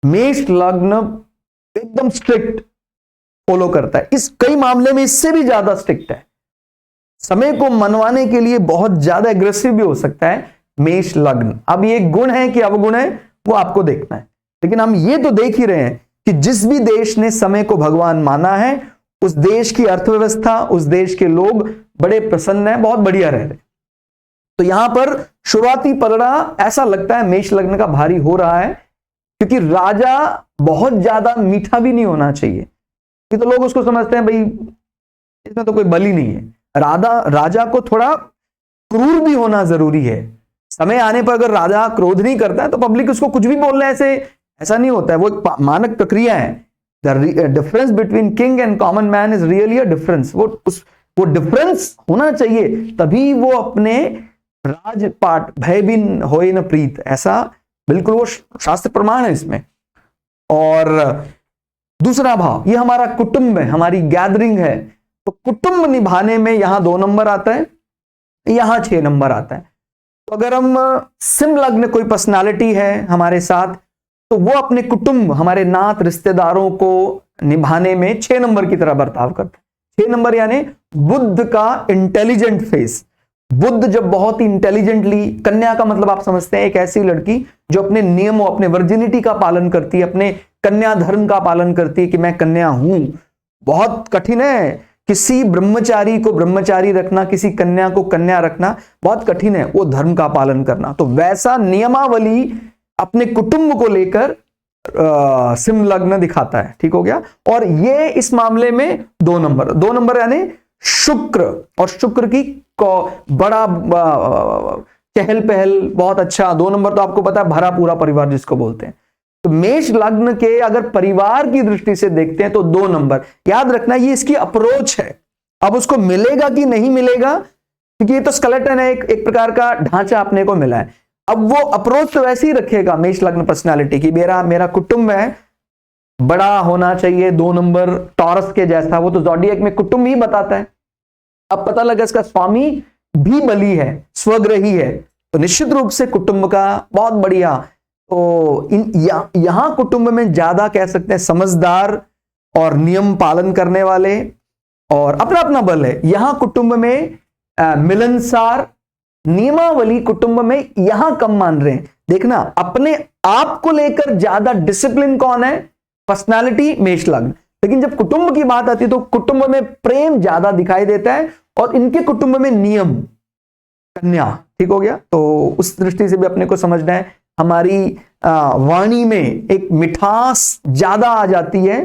मेष लग्न एकदम स्ट्रिक्ट फॉलो करता है। इस कई मामले में इससे भी ज्यादा स्ट्रिक्ट है, समय को मनवाने के लिए बहुत ज्यादा एग्रेसिव भी हो सकता है मेष लग्न। अब ये गुण है कि अवगुण है वो आपको देखना है, लेकिन हम ये तो देख ही रहे हैं कि जिस भी देश ने समय को भगवान माना है, उस देश की अर्थव्यवस्था, उस देश के लोग बड़े प्रसन्न हैं, बहुत बढ़िया रह रहे। तो यहां पर शुरुआती पलड़ा ऐसा लगता है मेष लग्न का भारी हो रहा है, क्योंकि राजा बहुत ज्यादा मीठा भी नहीं होना चाहिए। कि तो लोग उसको समझते हैं भाई इसमें तो कोई बल ही नहीं है। राजा को थोड़ा क्रूर भी होना जरूरी है। समय आने पर अगर राजा क्रोध नहीं करता है तो पब्लिक उसको कुछ भी बोल रहे हैं, ऐसा नहीं होता है। वो एक मानक प्रक्रिया है। The difference between king and common man is really a difference. वो डिफरेंस होना चाहिए, तभी वो अपने राजपाट भय बिन होए न प्रीत, ऐसा बिल्कुल वो शास्त्र प्रमाण है इसमें। और दूसरा भाव, ये हमारा कुटुंब है, हमारी गैदरिंग है, तो कुटुंब निभाने में यहां 2 नंबर आता है, यहां 6 नंबर आता है। तो अगर हम सिंह लग्न कोई पर्सनालिटी है हमारे साथ, तो वो अपने कुटुंब, हमारे नात रिश्तेदारों को निभाने में 6 नंबर की तरह बर्ताव करता है। 6 नंबर यानी बुद्ध का इंटेलिजेंट फेस। बुद्ध जब बहुत ही इंटेलिजेंटली, कन्या का मतलब आप समझते हैं एक ऐसी लड़की जो अपने नियमों, अपने वर्जिनिटी का पालन करती है, अपने कन्या धर्म का पालन करती है कि मैं कन्या हूं। बहुत कठिन है किसी ब्रह्मचारी को ब्रह्मचारी रखना, किसी कन्या को कन्या रखना बहुत कठिन है, वो धर्म का पालन करना। तो वैसा नियमावली अपने कुटुंब को लेकर सिंह लग्न दिखाता है। ठीक हो गया। और ये इस मामले में 2 नंबर यानी शुक्र, और शुक्र की बड़ा चहल पहल, बहुत अच्छा। 2 नंबर तो आपको पता है भरा पूरा परिवार जिसको बोलते हैं। तो मेष लग्न के अगर परिवार की दृष्टि से देखते हैं तो 2 नंबर। याद रखना ये इसकी अप्रोच है। अब उसको मिलेगा कि नहीं मिलेगा, क्योंकि ये तो स्केलेटन है, एक प्रकार का ढांचा अपने को मिला है। अब वो अप्रोच तो वैसे ही रखेगा मेष लग्न पर्सनालिटी की, मेरा कुटुंब है, बड़ा होना चाहिए, 2 नंबर टॉरस के जैसा। वो तो ज़ोडिएक में कुटुंब ही बताता है। अब पता लगा इसका स्वामी भी बली है, स्वग्रही है, तो निश्चित रूप से कुटुंब का बहुत बढ़िया। तो यहां कुटुंब में ज्यादा कह सकते हैं समझदार और नियम पालन करने वाले, और अपना अपना बल है। यहां कुटुंब में मिलनसार, नियमावली कुटुंब में यहां कम मान रहे हैं। देखना अपने आप को लेकर ज्यादा डिसिप्लिन कौन है, पर्सनालिटी मेष लग्न। लेकिन जब कुटुंब की बात आती है तो कुटुंब में प्रेम ज्यादा दिखाई देता है, और इनके कुटुंब में नियम, कन्या। ठीक हो गया। तो उस दृष्टि से भी अपने को समझना है, हमारी वाणी में एक मिठास ज्यादा आ जाती है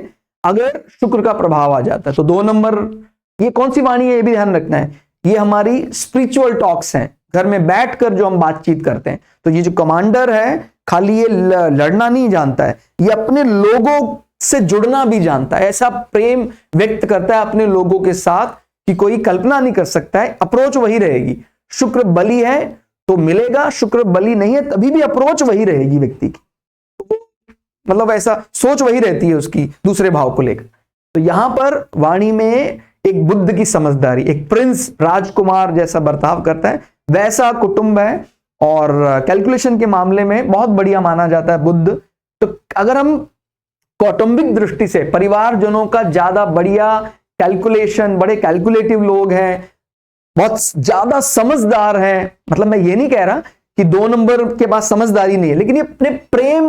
अगर शुक्र का प्रभाव आ जाता है। तो 2 नंबर, ये कौन सी वाणी है ये भी ध्यान रखना है। ये हमारी स्पिरिचुअल टॉक्स हैं, घर में बैठकर जो हम बातचीत करते हैं। तो ये जो कमांडर है, खाली ये लड़ना नहीं जानता है, ये अपने लोगों से जुड़ना भी जानता है। ऐसा प्रेम व्यक्त करता है अपने लोगों के साथ कि कोई कल्पना नहीं कर सकता है। अप्रोच वही रहेगी। शुक्र बली है तो मिलेगा, शुक्र बली नहीं है तभी भी अप्रोच वही रहेगी व्यक्ति की, मतलब ऐसा सोच वही रहती है उसकी दूसरे भाव को लेकर। तो यहां पर वाणी में एक बुद्ध की समझदारी, एक प्रिंस राजकुमार जैसा बर्ताव करता है, वैसा कुटुंब है। और कैलकुलेशन के मामले में बहुत बढ़िया माना जाता है बुद्ध। तो अगर हम कौटुंबिक दृष्टि से परिवारजनों का ज्यादा बढ़िया कैलकुलेशन, बड़े कैलकुलेटिव लोग हैं, बहुत ज्यादा समझदार हैं, मतलब मैं ये नहीं कह रहा कि 2 नंबर के पास समझदारी नहीं है, लेकिन ये अपने प्रेम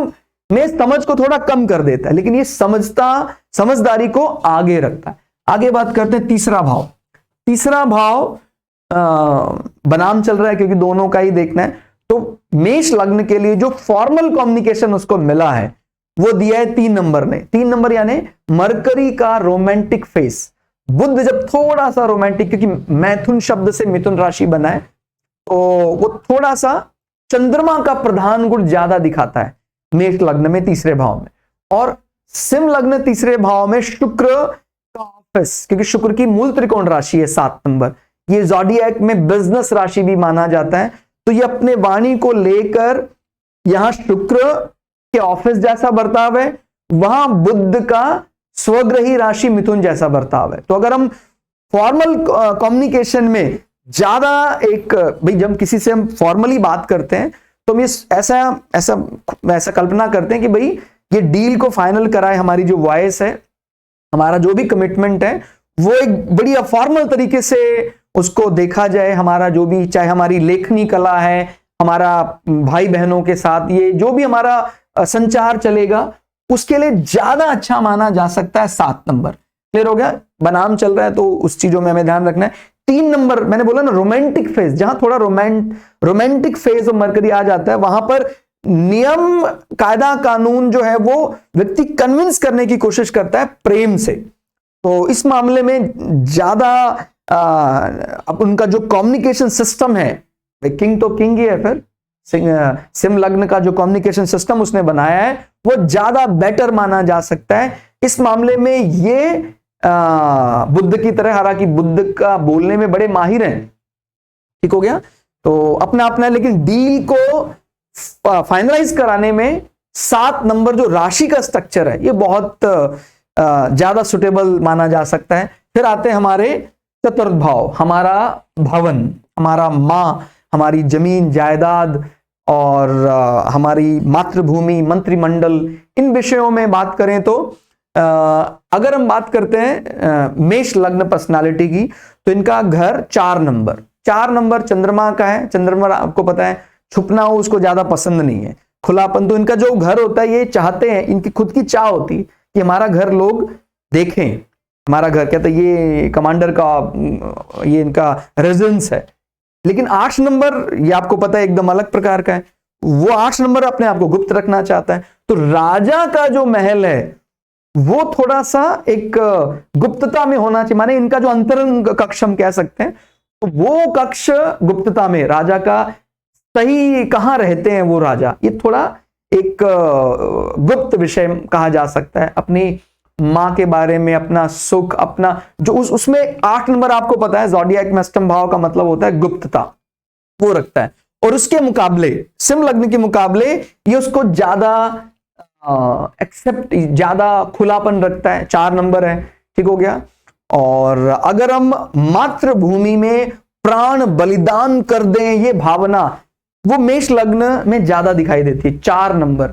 में समझ को थोड़ा कम कर देता है, लेकिन ये समझदारी को आगे रखता है। आगे बात करते हैं तीसरा भाव। तीसरा भाव बनाम चल रहा है क्योंकि दोनों का ही देखना है। तो मेष लग्न के लिए जो फॉर्मल कम्युनिकेशन उसको मिला है वो दिया है 3 नंबर ने। 3 नंबर यानी मरकरी का रोमांटिक फेस। बुध जब थोड़ा सा रोमांटिक, क्योंकि मैथुन शब्द से मिथुन राशि बना है, तो वो थोड़ा सा चंद्रमा का प्रधान गुण ज्यादा दिखाता है मेष लग्न में तीसरे भाव में। और सिंह लग्न तीसरे भाव में शुक्र का ऑफिस, क्योंकि शुक्र की मूल त्रिकोण राशि है 7 नंबर, ये ज़ोडिएक में बिजनेस राशि भी माना जाता है। तो ये अपने वाणी को लेकर, यहां शुक्र के ऑफिस जैसा बर्ताव है, वहां बुध का स्वग्रही राशि मिथुन जैसा बर्ताव है। तो अगर हम फॉर्मल कम्युनिकेशन में ज्यादा भाई जब किसी से हम फॉर्मली बात करते हैं तो हम ऐसा कल्पना करते हैं कि भाई ये डील को फाइनल कराए, हमारी जो वॉइस है, हमारा जो भी कमिटमेंट है वो एक बढ़िया फॉर्मल तरीके से उसको देखा जाए। हमारा जो भी, चाहे हमारी लेखनी कला है, हमारा भाई बहनों के साथ ये जो भी हमारा संचार चलेगा, उसके लिए ज्यादा अच्छा माना जा सकता है 7 नंबर। क्लियर हो गया? बनाम चल रहा है तो उस चीजों में हमें ध्यान रखना है। 3 नंबर मैंने बोला ना, रोमांटिक फेज, जहां थोड़ा रोमांटिक फेज और मरकरी आ जाता है, वहां पर नियम कायदा कानून जो है वो व्यक्ति कन्विंस करने की कोशिश करता है प्रेम से। तो इस मामले में ज्यादा अब उनका जो कम्युनिकेशन सिस्टम है, किंग तो किंग ही है, फिर सिंह लग्न का जो कम्युनिकेशन सिस्टम उसने बनाया है वो ज्यादा बेटर माना जा सकता है। इस मामले में ये बुद्ध की तरह, हालांकि बुद्ध का बोलने में बड़े माहिर हैं, ठीक हो गया, तो अपना अपना, लेकिन डील को फाइनलाइज कराने में 7 नंबर जो राशि का स्ट्रक्चर है ये बहुत ज्यादा सुटेबल माना जा सकता है। फिर आते हैं हमारे चतुर्थ भाव, हमारा भवन, हमारा माँ, हमारी जमीन जायदाद और हमारी मातृभूमि, मंत्रिमंडल, इन विषयों में बात करें तो अगर हम बात करते हैं मेष लग्न पर्सनालिटी की, तो इनका घर 4 नंबर चंद्रमा का है। चंद्रमा आपको पता है छुपना हो उसको ज्यादा पसंद नहीं है, खुलापन। तो इनका जो घर होता है ये चाहते हैं, इनकी खुद की चाह होती है कि हमारा घर लोग देखें, हमारा घर, कहते ये कमांडर का, ये इनका रेजिडेंस है। लेकिन 8 नंबर, ये आपको पता है एकदम अलग प्रकार का है, वो 8 नंबर अपने आप को गुप्त रखना चाहता है। तो राजा का जो महल है वो थोड़ा सा एक गुप्तता में होना चाहिए, माने इनका जो अंतरंग कक्ष हम कह सकते हैं, तो वो कक्ष गुप्तता में, राजा का सही कहां रहते हैं वो राजा, ये थोड़ा एक गुप्त विषय कहा जा सकता है। अपनी मां के बारे में, अपना सुख, अपना जो उसमें 8 नंबर आपको पता है ज़ोडिएक में अष्टम भाव का मतलब होता है गुप्तता, वो रखता है। और उसके मुकाबले सिंह लग्न के मुकाबले ये उसको ज्यादा एक्सेप्ट, ज्यादा खुलापन रखता है, 4 नंबर है, ठीक हो गया। और अगर हम मातृभूमि में प्राण बलिदान कर दें, ये भावना वो मेष लग्न में ज्यादा दिखाई देती है, 4 नंबर।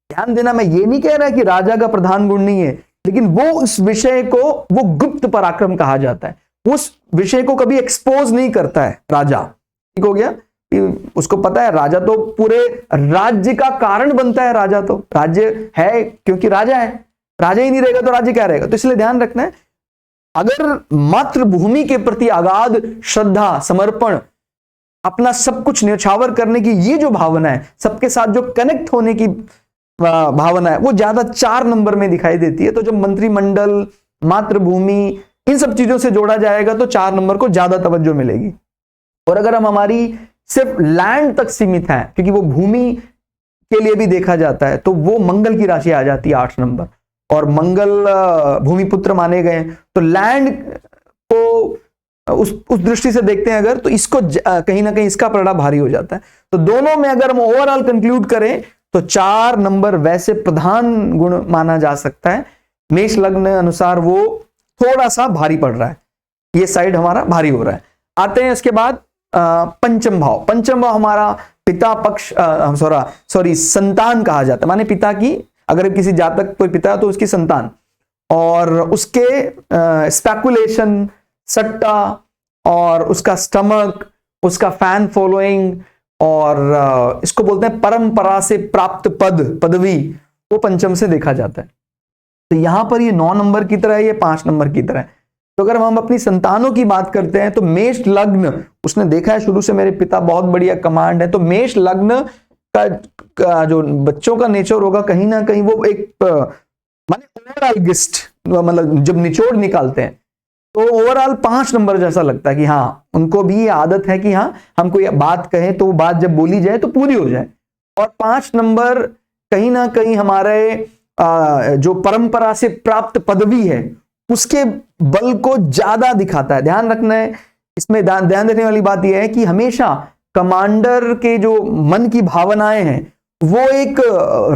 ध्यान देना, मैं ये नहीं कह रहा कि राजा का प्रधान गुण नहीं है, लेकिन वो उस विषय को, वो गुप्त पराक्रम कहा जाता है, उस विषय को कभी एक्सपोज नहीं करता है राजा, ठीक हो गया। उसको पता है राजा तो पूरे राज्य का कारण बनता है, राजा तो राज्य है क्योंकि राजा है, राजा ही नहीं रहेगा तो राज्य क्या रहेगा। तो इसलिए ध्यान रखना है, अगर मातृभूमि के प्रति अगाध श्रद्धा, समर्पण, अपना सब कुछ न्यौछावर करने की ये जो भावना है, सबके साथ जो कनेक्ट होने की भावना है, वो ज्यादा 4 नंबर में दिखाई देती है। तो जब मंत्रिमंडल, मातृभूमि, इन सब चीजों से जोड़ा जाएगा तो 4 नंबर को ज्यादा तवज्जो मिलेगी। और अगर हम हमारी सिर्फ लैंड तक सीमित है, क्योंकि वो भूमि के लिए भी देखा जाता है, तो वो मंगल की राशि आ जाती है 8 नंबर, और मंगल भूमिपुत्र माने गए। तो लैंड को उस दृष्टि से देखते हैं अगर, तो इसको कहीं ना कहीं इसका प्रभाव भारी हो जाता है। तो दोनों में अगर हम ओवरऑल कंक्लूड करें तो 4 नंबर वैसे प्रधान गुण माना जा सकता है। मेष लग्न अनुसार वो थोड़ा सा भारी पड़ रहा है, ये साइड हमारा भारी हो रहा है। आते हैं इसके बाद पंचम भाव। पंचम भाव हमारा पिता पक्ष, संतान कहा जाता है, माने पिता की अगर किसी जातक कोई पिता है तो उसकी संतान, और उसके स्पेकुलेशन, सट्टा, और उसका स्टमक, उसका फैन फॉलोइंग, और इसको बोलते हैं परंपरा से प्राप्त पदवी, वो पंचम से देखा जाता है। तो यहां पर ये 9 नंबर की तरह है, ये 5 नंबर की तरह है। तो अगर हम अपनी संतानों की बात करते हैं तो मेष लग्न, उसने देखा है शुरू से मेरे पिता बहुत बढ़िया कमांड है, तो मेष लग्न का जो बच्चों का नेचर होगा कहीं ना कहीं वो एक माने ओवरऑल गिस्ट, मतलब जब निचोड़ निकालते हैं तो ओवरऑल 5 नंबर जैसा लगता है कि हाँ उनको भी ये आदत है कि हाँ हमको ये बात कहें तो वो बात जब बोली जाए तो पूरी हो जाए। और 5 नंबर कहीं ना कहीं हमारे जो परंपरा से प्राप्त पदवी है उसके बल को ज्यादा दिखाता है। ध्यान रखना है इसमें, ध्यान देने वाली बात यह है कि हमेशा कमांडर के जो मन की भावनाएं हैं वो एक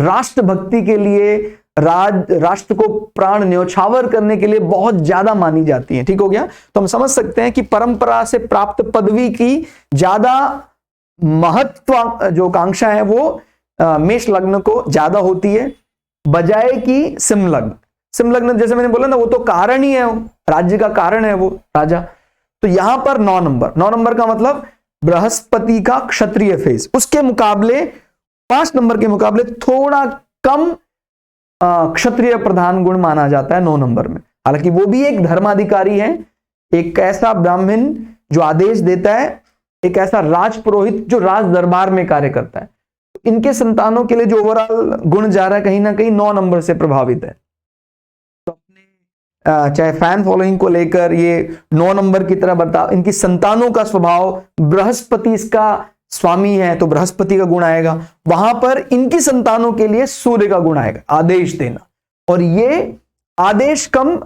राष्ट्रभक्ति के लिए, राष्ट्र को प्राण न्योछावर करने के लिए बहुत ज्यादा मानी जाती है। ठीक हो गया? तो हम समझ सकते हैं कि परंपरा से प्राप्त पदवी की ज्यादा महत्व जो कांक्षा है वो मेष लग्न को ज्यादा होती है बजाय कि सिंह लग्न। सिंह लग्न जैसे मैंने बोला ना, वो तो कारण ही है, राज्य का कारण है वो राजा। तो यहां पर 9 नंबर का मतलब बृहस्पति का क्षत्रिय फेज, उसके मुकाबले 5 नंबर के मुकाबले थोड़ा कम क्षत्रिय प्रधान गुण माना जाता है 9 नंबर में। हालांकि वो भी एक धर्माधिकारी है, एक ऐसा ब्राह्मण जो आदेश देता है, एक ऐसा राजपुरोहित जो राज दरबार में कार्य करता है। तो इनके संतानों के लिए जो ओवरऑल गुण जा रहा है कहीं ना कहीं 9 नंबर से प्रभावित है। तो अपने चाहे फैन फॉलोइंग को लेकर ये 9 नंबर की तरह बता, इनकी संतानों का स्वभाव, बृहस्पति इसका स्वामी है तो बृहस्पति का गुण आएगा, वहां पर इनकी संतानों के लिए सूर्य का गुण आएगा, आदेश देना। और ये आदेश कम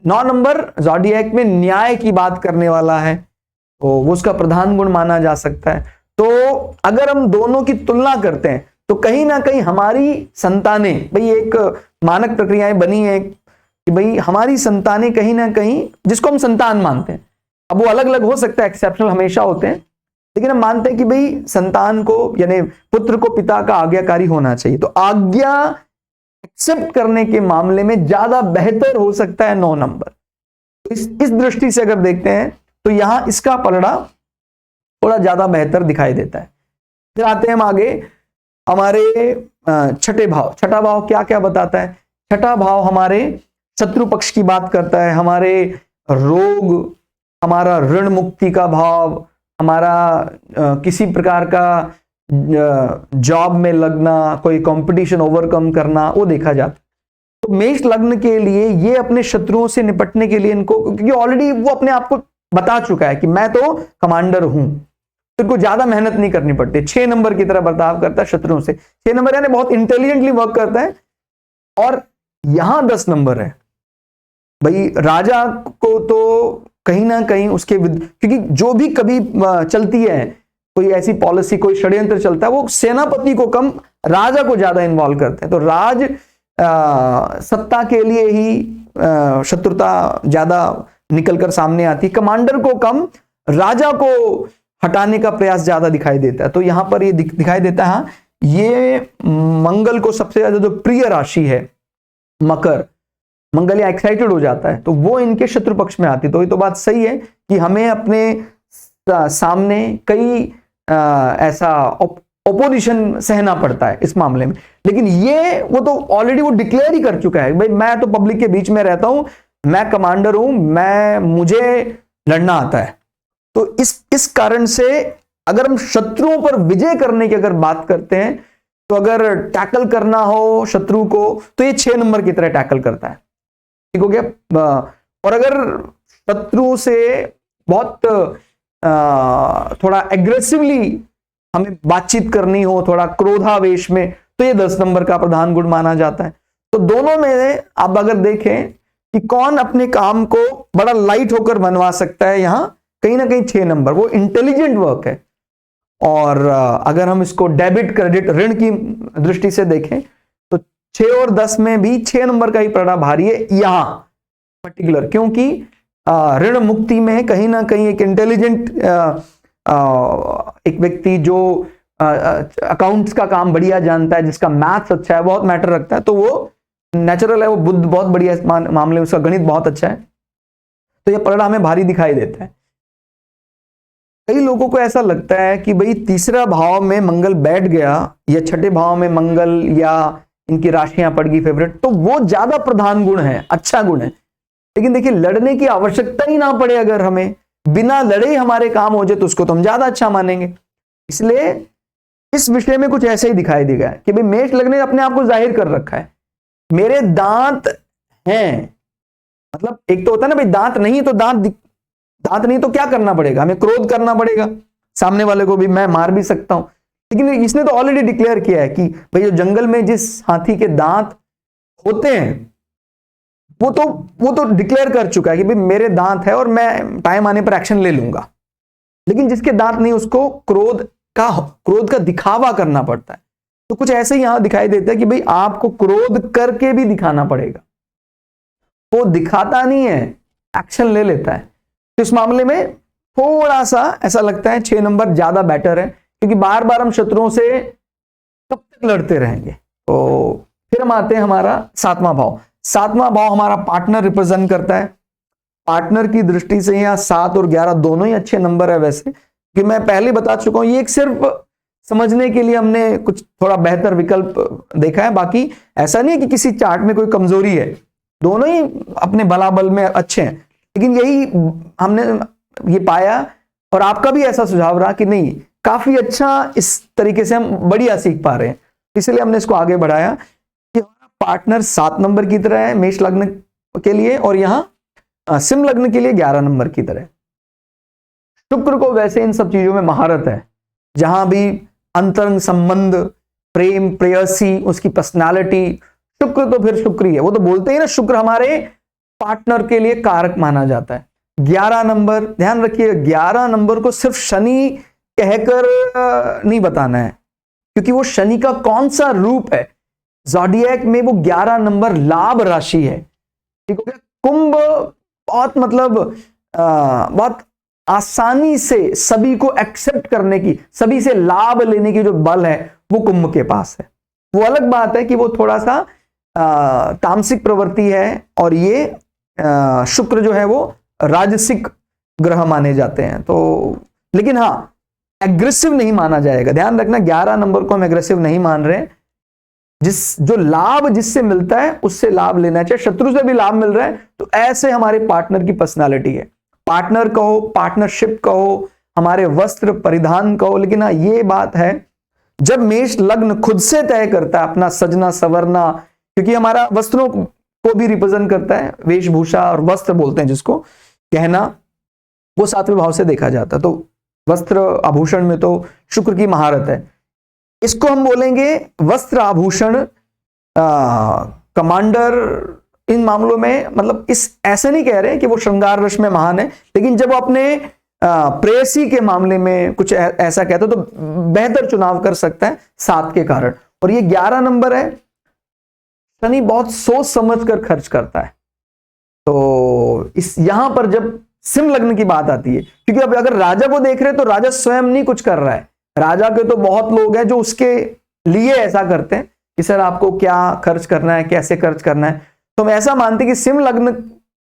9 नंबर ज़ोडिएक में न्याय की बात करने वाला है, तो वो उसका प्रधान गुण माना जा सकता है। तो अगर हम दोनों की तुलना करते हैं तो कहीं ना कहीं हमारी संतानें, भाई एक मानक प्रक्रियाएं बनी है कि भाई हमारी संतानें कहीं ना कहीं, जिसको हम संतान मानते हैं, अब वो अलग अलग हो सकता है, एक्सेप्शनल हमेशा होते हैं, लेकिन हम मानते हैं कि भाई संतान को यानी पुत्र को पिता का आज्ञाकारी होना चाहिए। तो आज्ञा एक्सेप्ट करने के मामले में ज्यादा बेहतर हो सकता है 9 नंबर। तो इस दृष्टि से अगर देखते हैं तो यहां इसका पलड़ा थोड़ा ज्यादा बेहतर दिखाई देता है। फिर आते हैं हम आगे हमारे छठे भाव। छठा भाव क्या क्या बताता है? छठा भाव हमारे शत्रु पक्ष की बात करता है, हमारे रोग, हमारा ऋण मुक्ति का भाव, हमारा किसी प्रकार का जॉब में लगना, कोई कंपटीशन ओवरकम करना, वो देखा जाता है। तो मेष लग्न के लिए ये अपने शत्रुओं से निपटने के लिए इनको, क्योंकि ऑलरेडी वो अपने आप को बता चुका है कि मैं तो कमांडर हूं, तो इनको ज्यादा मेहनत नहीं करनी पड़ती। 6 नंबर की तरह बर्ताव करता है शत्रुओं से। 6 नंबर यानी बहुत इंटेलिजेंटली वर्क करता है। और यहां 10 नंबर है, भाई राजा को तो कहीं ना कहीं उसके क्योंकि जो भी कभी चलती है कोई ऐसी पॉलिसी, कोई षड्यंत्र चलता है, वो सेनापति को कम राजा को ज्यादा इन्वॉल्व करते हैं। तो राज सत्ता के लिए ही शत्रुता ज्यादा निकलकर सामने आती है, कमांडर को कम, राजा को हटाने का प्रयास ज्यादा दिखाई देता है। तो यहां पर ये दिखाई देता है, ये मंगल को सबसे ज्यादा जो प्रिय राशि है मकर, मंगल या एक्साइटेड हो जाता है तो वो इनके शत्रु पक्ष में आती है। तो ये तो बात सही है कि हमें अपने सामने कई ऐसा ओपोजिशन सहना पड़ता है इस मामले में, लेकिन ये वो तो ऑलरेडी वो डिक्लेयर ही कर चुका है, भाई मैं तो पब्लिक के बीच में रहता हूं, मैं कमांडर हूं, मुझे लड़ना आता है। तो इस कारण से अगर हम शत्रुओं पर विजय करने की अगर बात करते हैं, तो अगर टैकल करना हो शत्रु को तो ये 6 नंबर की तरह टैकल करता है। ठीक हो गया? और अगर शत्रु से बहुत थोड़ा एग्रेसिवली हमें बातचीत करनी हो, थोड़ा क्रोधावेश में, तो ये 10 नंबर का प्रधान गुण माना जाता है। तो दोनों में आप अगर देखें कि कौन अपने काम को बड़ा लाइट होकर बनवा सकता है, यहां कहीं ना कहीं 6 नंबर, वो इंटेलिजेंट वर्क है। और अगर हम इसको डेबिट क्रेडिट ऋण की दृष्टि से देखें तो 6 और 10 में भी 6 नंबर का ही पड़ा भारी है यहां पर्टिकुलर, क्योंकि ऋण मुक्ति में कहीं ना कहीं एक इंटेलिजेंट एक व्यक्ति जो अकाउंट्स का काम बढ़िया जानता है, जिसका मैथ्स अच्छा है, बहुत मैटर रखता है, तो वो नेचुरल है, वो बुद्ध बहुत बढ़िया इस मामले में, उसका गणित बहुत अच्छा है, तो ये पलड़ा हमें भारी दिखाई देता है। कई लोगों को ऐसा लगता है कि भाई तीसरा भाव में मंगल बैठ गया या छठे भाव में मंगल या इनकी राशियां पड़ गई फेवरेट, तो वो ज्यादा प्रधान गुण है, अच्छा गुण है। लेकिन देखिए, लड़ने की आवश्यकता ही ना पड़े, अगर हमें बिना लड़े ही हमारे काम हो जाए तो उसको तो हम ज्यादा अच्छा मानेंगे। इसलिए इस विषय में कुछ ऐसे ही दिखाई देगा कि भाई मेष लग्न ने अपने आप को जाहिर कर रखा है, मेरे दांत हैं। मतलब एक तो होता है ना भाई, दांत नहीं तो दांत नहीं तो क्या करना पड़ेगा, हमें क्रोध करना पड़ेगा, सामने वाले को भी मैं मार भी सकता हूं। लेकिन इसने तो ऑलरेडी डिक्लेयर किया है कि भाई जो जंगल में जिस हाथी के दांत होते हैं वो तो डिक्लेयर कर चुका है कि भाई मेरे दांत है और मैं टाइम आने पर एक्शन ले लूंगा। लेकिन जिसके दांत नहीं, उसको क्रोध का दिखावा करना पड़ता है। तो कुछ ऐसे ही यहां दिखाई देता है कि भाई आपको क्रोध करके भी दिखाना पड़ेगा। वो दिखाता नहीं है, एक्शन ले लेता है। तो इस मामले में थोड़ा सा ऐसा लगता है 6 नंबर ज्यादा बेटर है, क्योंकि बार बार हम शत्रुओं से कब तक लड़ते रहेंगे। तो फिर हम आते हैं हमारा 7वां भाव। 7वां भाव हमारा पार्टनर रिप्रेजेंट करता है। पार्टनर की दृष्टि से यहाँ 7 और 11 दोनों ही अच्छे नंबर है। वैसे कि मैं पहले बता चुका हूं, ये एक सिर्फ समझने के लिए हमने कुछ थोड़ा बेहतर विकल्प देखा है। बाकी ऐसा नहीं है कि किसी चार्ट में कोई कमजोरी है, दोनों ही अपने बलाबल में अच्छे हैं। लेकिन यही हमने ये पाया, और आपका भी ऐसा सुझाव रहा कि नहीं, काफी अच्छा इस तरीके से हम बढ़िया सीख पा रहे हैं, इसलिए हमने इसको आगे बढ़ाया कि पार्टनर 7 नंबर की तरह है मेष लग्न के लिए, और यहां सिंह लग्न के लिए 11 नंबर की तरह। शुक्र को वैसे इन सब चीजों में महारत है, जहां भी अंतरंग संबंध, प्रेम, प्रेयसी, उसकी पर्सनालिटी, शुक्र तो फिर शुक्र ही है। वो तो बोलते हैं ना, शुक्र हमारे पार्टनर के लिए कारक माना जाता है। 11 नंबर, ध्यान रखिए, 11 नंबर को सिर्फ शनि कहकर नहीं बताना है, क्योंकि वो शनि का कौन सा रूप है। ज़ोडिएक में वो 11 नंबर लाभ राशि है। ठीक हो गया। कुंभ बहुत मतलब बहुत आसानी से सभी को एक्सेप्ट करने की, सभी से लाभ लेने की जो बल है वो कुंभ के पास है। वो अलग बात है कि वो थोड़ा सा तामसिक प्रवृत्ति है, और ये शुक्र जो है वो राजसिक ग्रह माने जाते हैं। तो लेकिन हाँ, एग्रेसिव नहीं माना जाएगा, ध्यान रखना। 11 नंबर को हम एग्रेसिव नहीं मान रहे। जो लाभ जिससे मिलता है उससे लाभ लेना चाहिए। शत्रु से भी लाभ मिल रहा है तो ऐसे हमारे पार्टनर की पर्सनालिटी है। पार्टनर कहो, पार्टनरशिप कहो, हमारे वस्त्र परिधान कहो। लेकिन हाँ, ये बात है, जब मेष लग्न खुद से तय करता है अपना सजना संवरना, क्योंकि हमारा वस्त्रों को भी रिप्रेजेंट करता है, वेशभूषा और वस्त्र बोलते हैं जिसको, कहना, वो 7वें भाव से देखा जाता है। तो वस्त्र आभूषण में तो शुक्र की महारत है। इसको हम बोलेंगे वस्त्र आभूषण कमांडर। इन मामलों में मतलब इस ऐसे नहीं कह रहे कि वो श्रृंगार रस में महान है, लेकिन जब वो अपने प्रेयसी के मामले में कुछ ऐसा कहते तो बेहतर चुनाव कर सकता है 7 के कारण। और ये 11 नंबर है, शनि बहुत सोच समझ कर खर्च करता है। तो इस यहां पर जब सिंह लग्न की बात आती है, क्योंकि अब अगर राजा को देख रहे हैं तो राजा स्वयं नहीं कुछ कर रहा है, राजा के तो बहुत लोग हैं जो उसके लिए ऐसा करते हैं कि सर आपको क्या खर्च करना है, कैसे खर्च करना है। तो हम ऐसा मानते हैं कि सिंह लग्न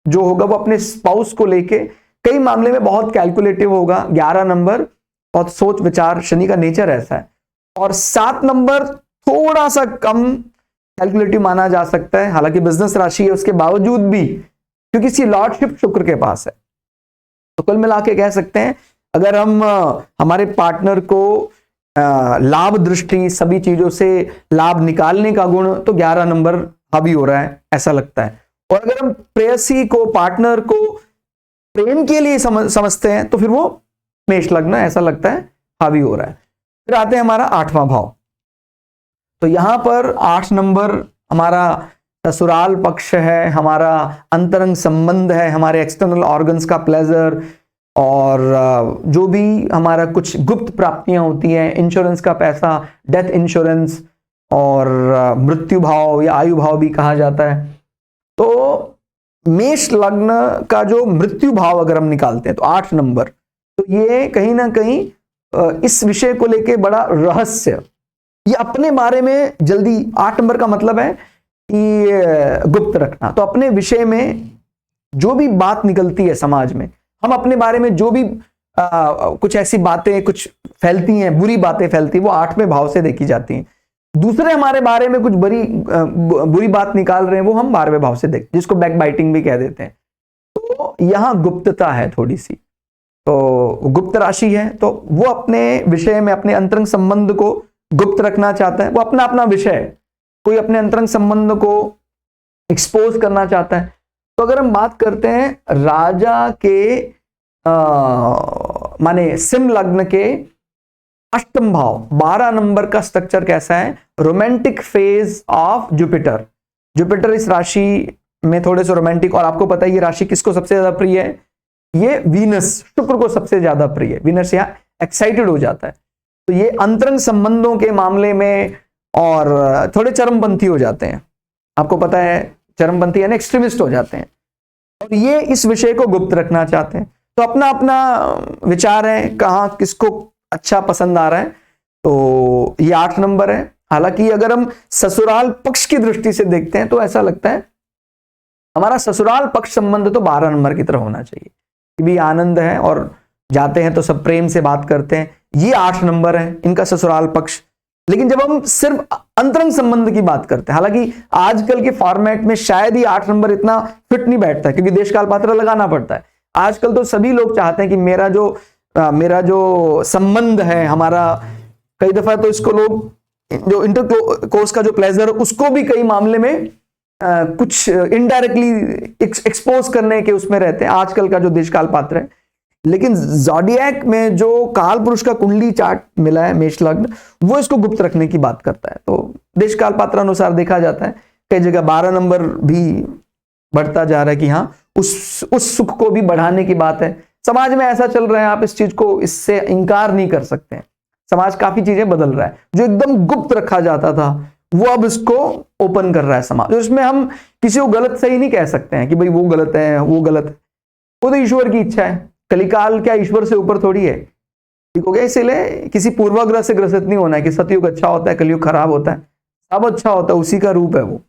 जो होगा वो अपने स्पाउस को लेके कई मामले में बहुत कैलकुलेटिव होगा। 11 नंबर बहुत सोच विचार, शनि का नेचर ऐसा है। और 7 नंबर थोड़ा सा कम कैलकुलेटिव माना जा सकता है, हालांकि बिजनेस राशि है उसके बावजूद भी, क्योंकि इसकी लॉर्डशिप शुक्र के पास है। तो कुल मिला के कह सकते हैं, अगर हम हमारे पार्टनर को लाभ दृष्टि, सभी चीजों से लाभ निकालने का गुण, तो 11 नंबर हावी हो रहा है ऐसा लगता है। और अगर हम प्रेयसी को, पार्टनर को प्रेम के लिए समझते हैं तो फिर वो मेष लग्न ऐसा लगता है हावी हो रहा है। फिर आते हैं हमारा 8वां भाव। तो यहां पर 8 नंबर हमारा ससुराल पक्ष है, हमारा अंतरंग संबंध है, हमारे एक्सटर्नल ऑर्गन्स का प्लेजर, और जो भी हमारा कुछ गुप्त प्राप्तियां होती हैं, इंश्योरेंस का पैसा, डेथ इंश्योरेंस, और मृत्यु भाव या आयु भाव भी कहा जाता है। तो मेष लग्न का जो मृत्यु भाव अगर हम निकालते हैं तो 8 नंबर, तो ये कहीं ना कहीं इस विषय को लेके बड़ा रहस्य, ये अपने बारे में जल्दी, 8 नंबर का मतलब है कि गुप्त रखना। तो अपने विषय में जो भी बात निकलती है समाज में, हम अपने बारे में जो भी कुछ ऐसी बातें कुछ फैलती हैं, बुरी बातें फैलती हैं, वो 8वें भाव से देखी जाती हैं। दूसरे हमारे बारे में कुछ बुरी बात निकाल रहे हैं, वो हम 12वें भाव से देखते हैं, जिसको बैक बाइटिंग भी कह देते हैं। तो यहां गुप्तता है थोड़ी सी, तो गुप्त राशि है, तो वो अपने विषय में अपने अंतरंग संबंध को गुप्त रखना चाहता है। वो अपना अपना विषय है, कोई अपने अंतरंग संबंध को एक्सपोज करना चाहता है। तो अगर हम बात करते हैं राजा के माने सिंह लग्न के अष्टम भाव, 12 नंबर का स्ट्रक्चर कैसा है? Romantic phase of Jupiter. Jupiter इस राशि में थोड़े से रोमांटिक, और आपको पता है ये राशि किसको सबसे ज्यादा प्रिय है? ये वीनस, शुक्र को सबसे ज्यादा प्रिय है। वीनस यहाँ एक्साइटेड हो जाता है, तो ये अंतरंग संबंधों के मामले में और थोड़े चरमपंथी हो जाते हैं। आपको पता है चरमपंथी यानी एक्सट्रीमिस्ट हो जाते हैं, और ये इस विषय को गुप्त रखना चाहते हैं। तो अपना अपना विचार है, कहाँ किसको अच्छा पसंद आ रहा है। तो ये 8 नंबर है। हालांकि अगर हम ससुराल पक्ष की दृष्टि से देखते हैं तो ऐसा लगता है हमारा ससुराल पक्ष संबंध तो 12 नंबर की तरह होना चाहिए, कि भी आनंद है और जाते हैं तो सब प्रेम से बात करते हैं। ये 8 नंबर है इनका ससुराल पक्ष। लेकिन जब हम सिर्फ अंतरंग संबंध की बात करते हैं, हालांकि आजकल के फॉर्मेट में शायद ही 8 नंबर इतना फिट नहीं बैठता, क्योंकि देश काल पात्र लगाना पड़ता है। आजकल तो सभी लोग चाहते हैं कि मेरा जो संबंध है हमारा, कई दफा तो इसको लोग जो इंटर कोर्स का जो प्लेजर, उसको भी कई मामले में कुछ इनडायरेक्टली एक्सपोज करने के उसमें रहते हैं, आजकल का जो देश काल पात्र है। लेकिन ज़ोडिएक में जो काल पुरुष का कुंडली चार्ट मिला है, मेष लग्न, वो इसको गुप्त रखने की बात करता है। तो देश काल पात्र अनुसार देखा जाता है कई जगह 12 नंबर भी बढ़ता जा रहा है, कि हाँ उस सुख को भी बढ़ाने की बात है। समाज में ऐसा चल रहा है, आप इस चीज को, इससे इंकार नहीं कर सकते हैं। समाज काफी चीजें बदल रहा है, जो एकदम गुप्त रखा जाता था वो अब इसको ओपन कर रहा है समाज। उसमें हम किसी को गलत सही नहीं कह सकते हैं कि भाई वो गलत है वो गलत है, वो तो ईश्वर की इच्छा है। कलिकाल क्या ईश्वर से ऊपर थोड़ी है, ठीक हो गया। इसलिए किसी पूर्वाग्रह से ग्रसित नहीं होना है कि सतयुग अच्छा होता है कलयुग खराब होता है, सब अच्छा होता है, उसी का रूप है वो।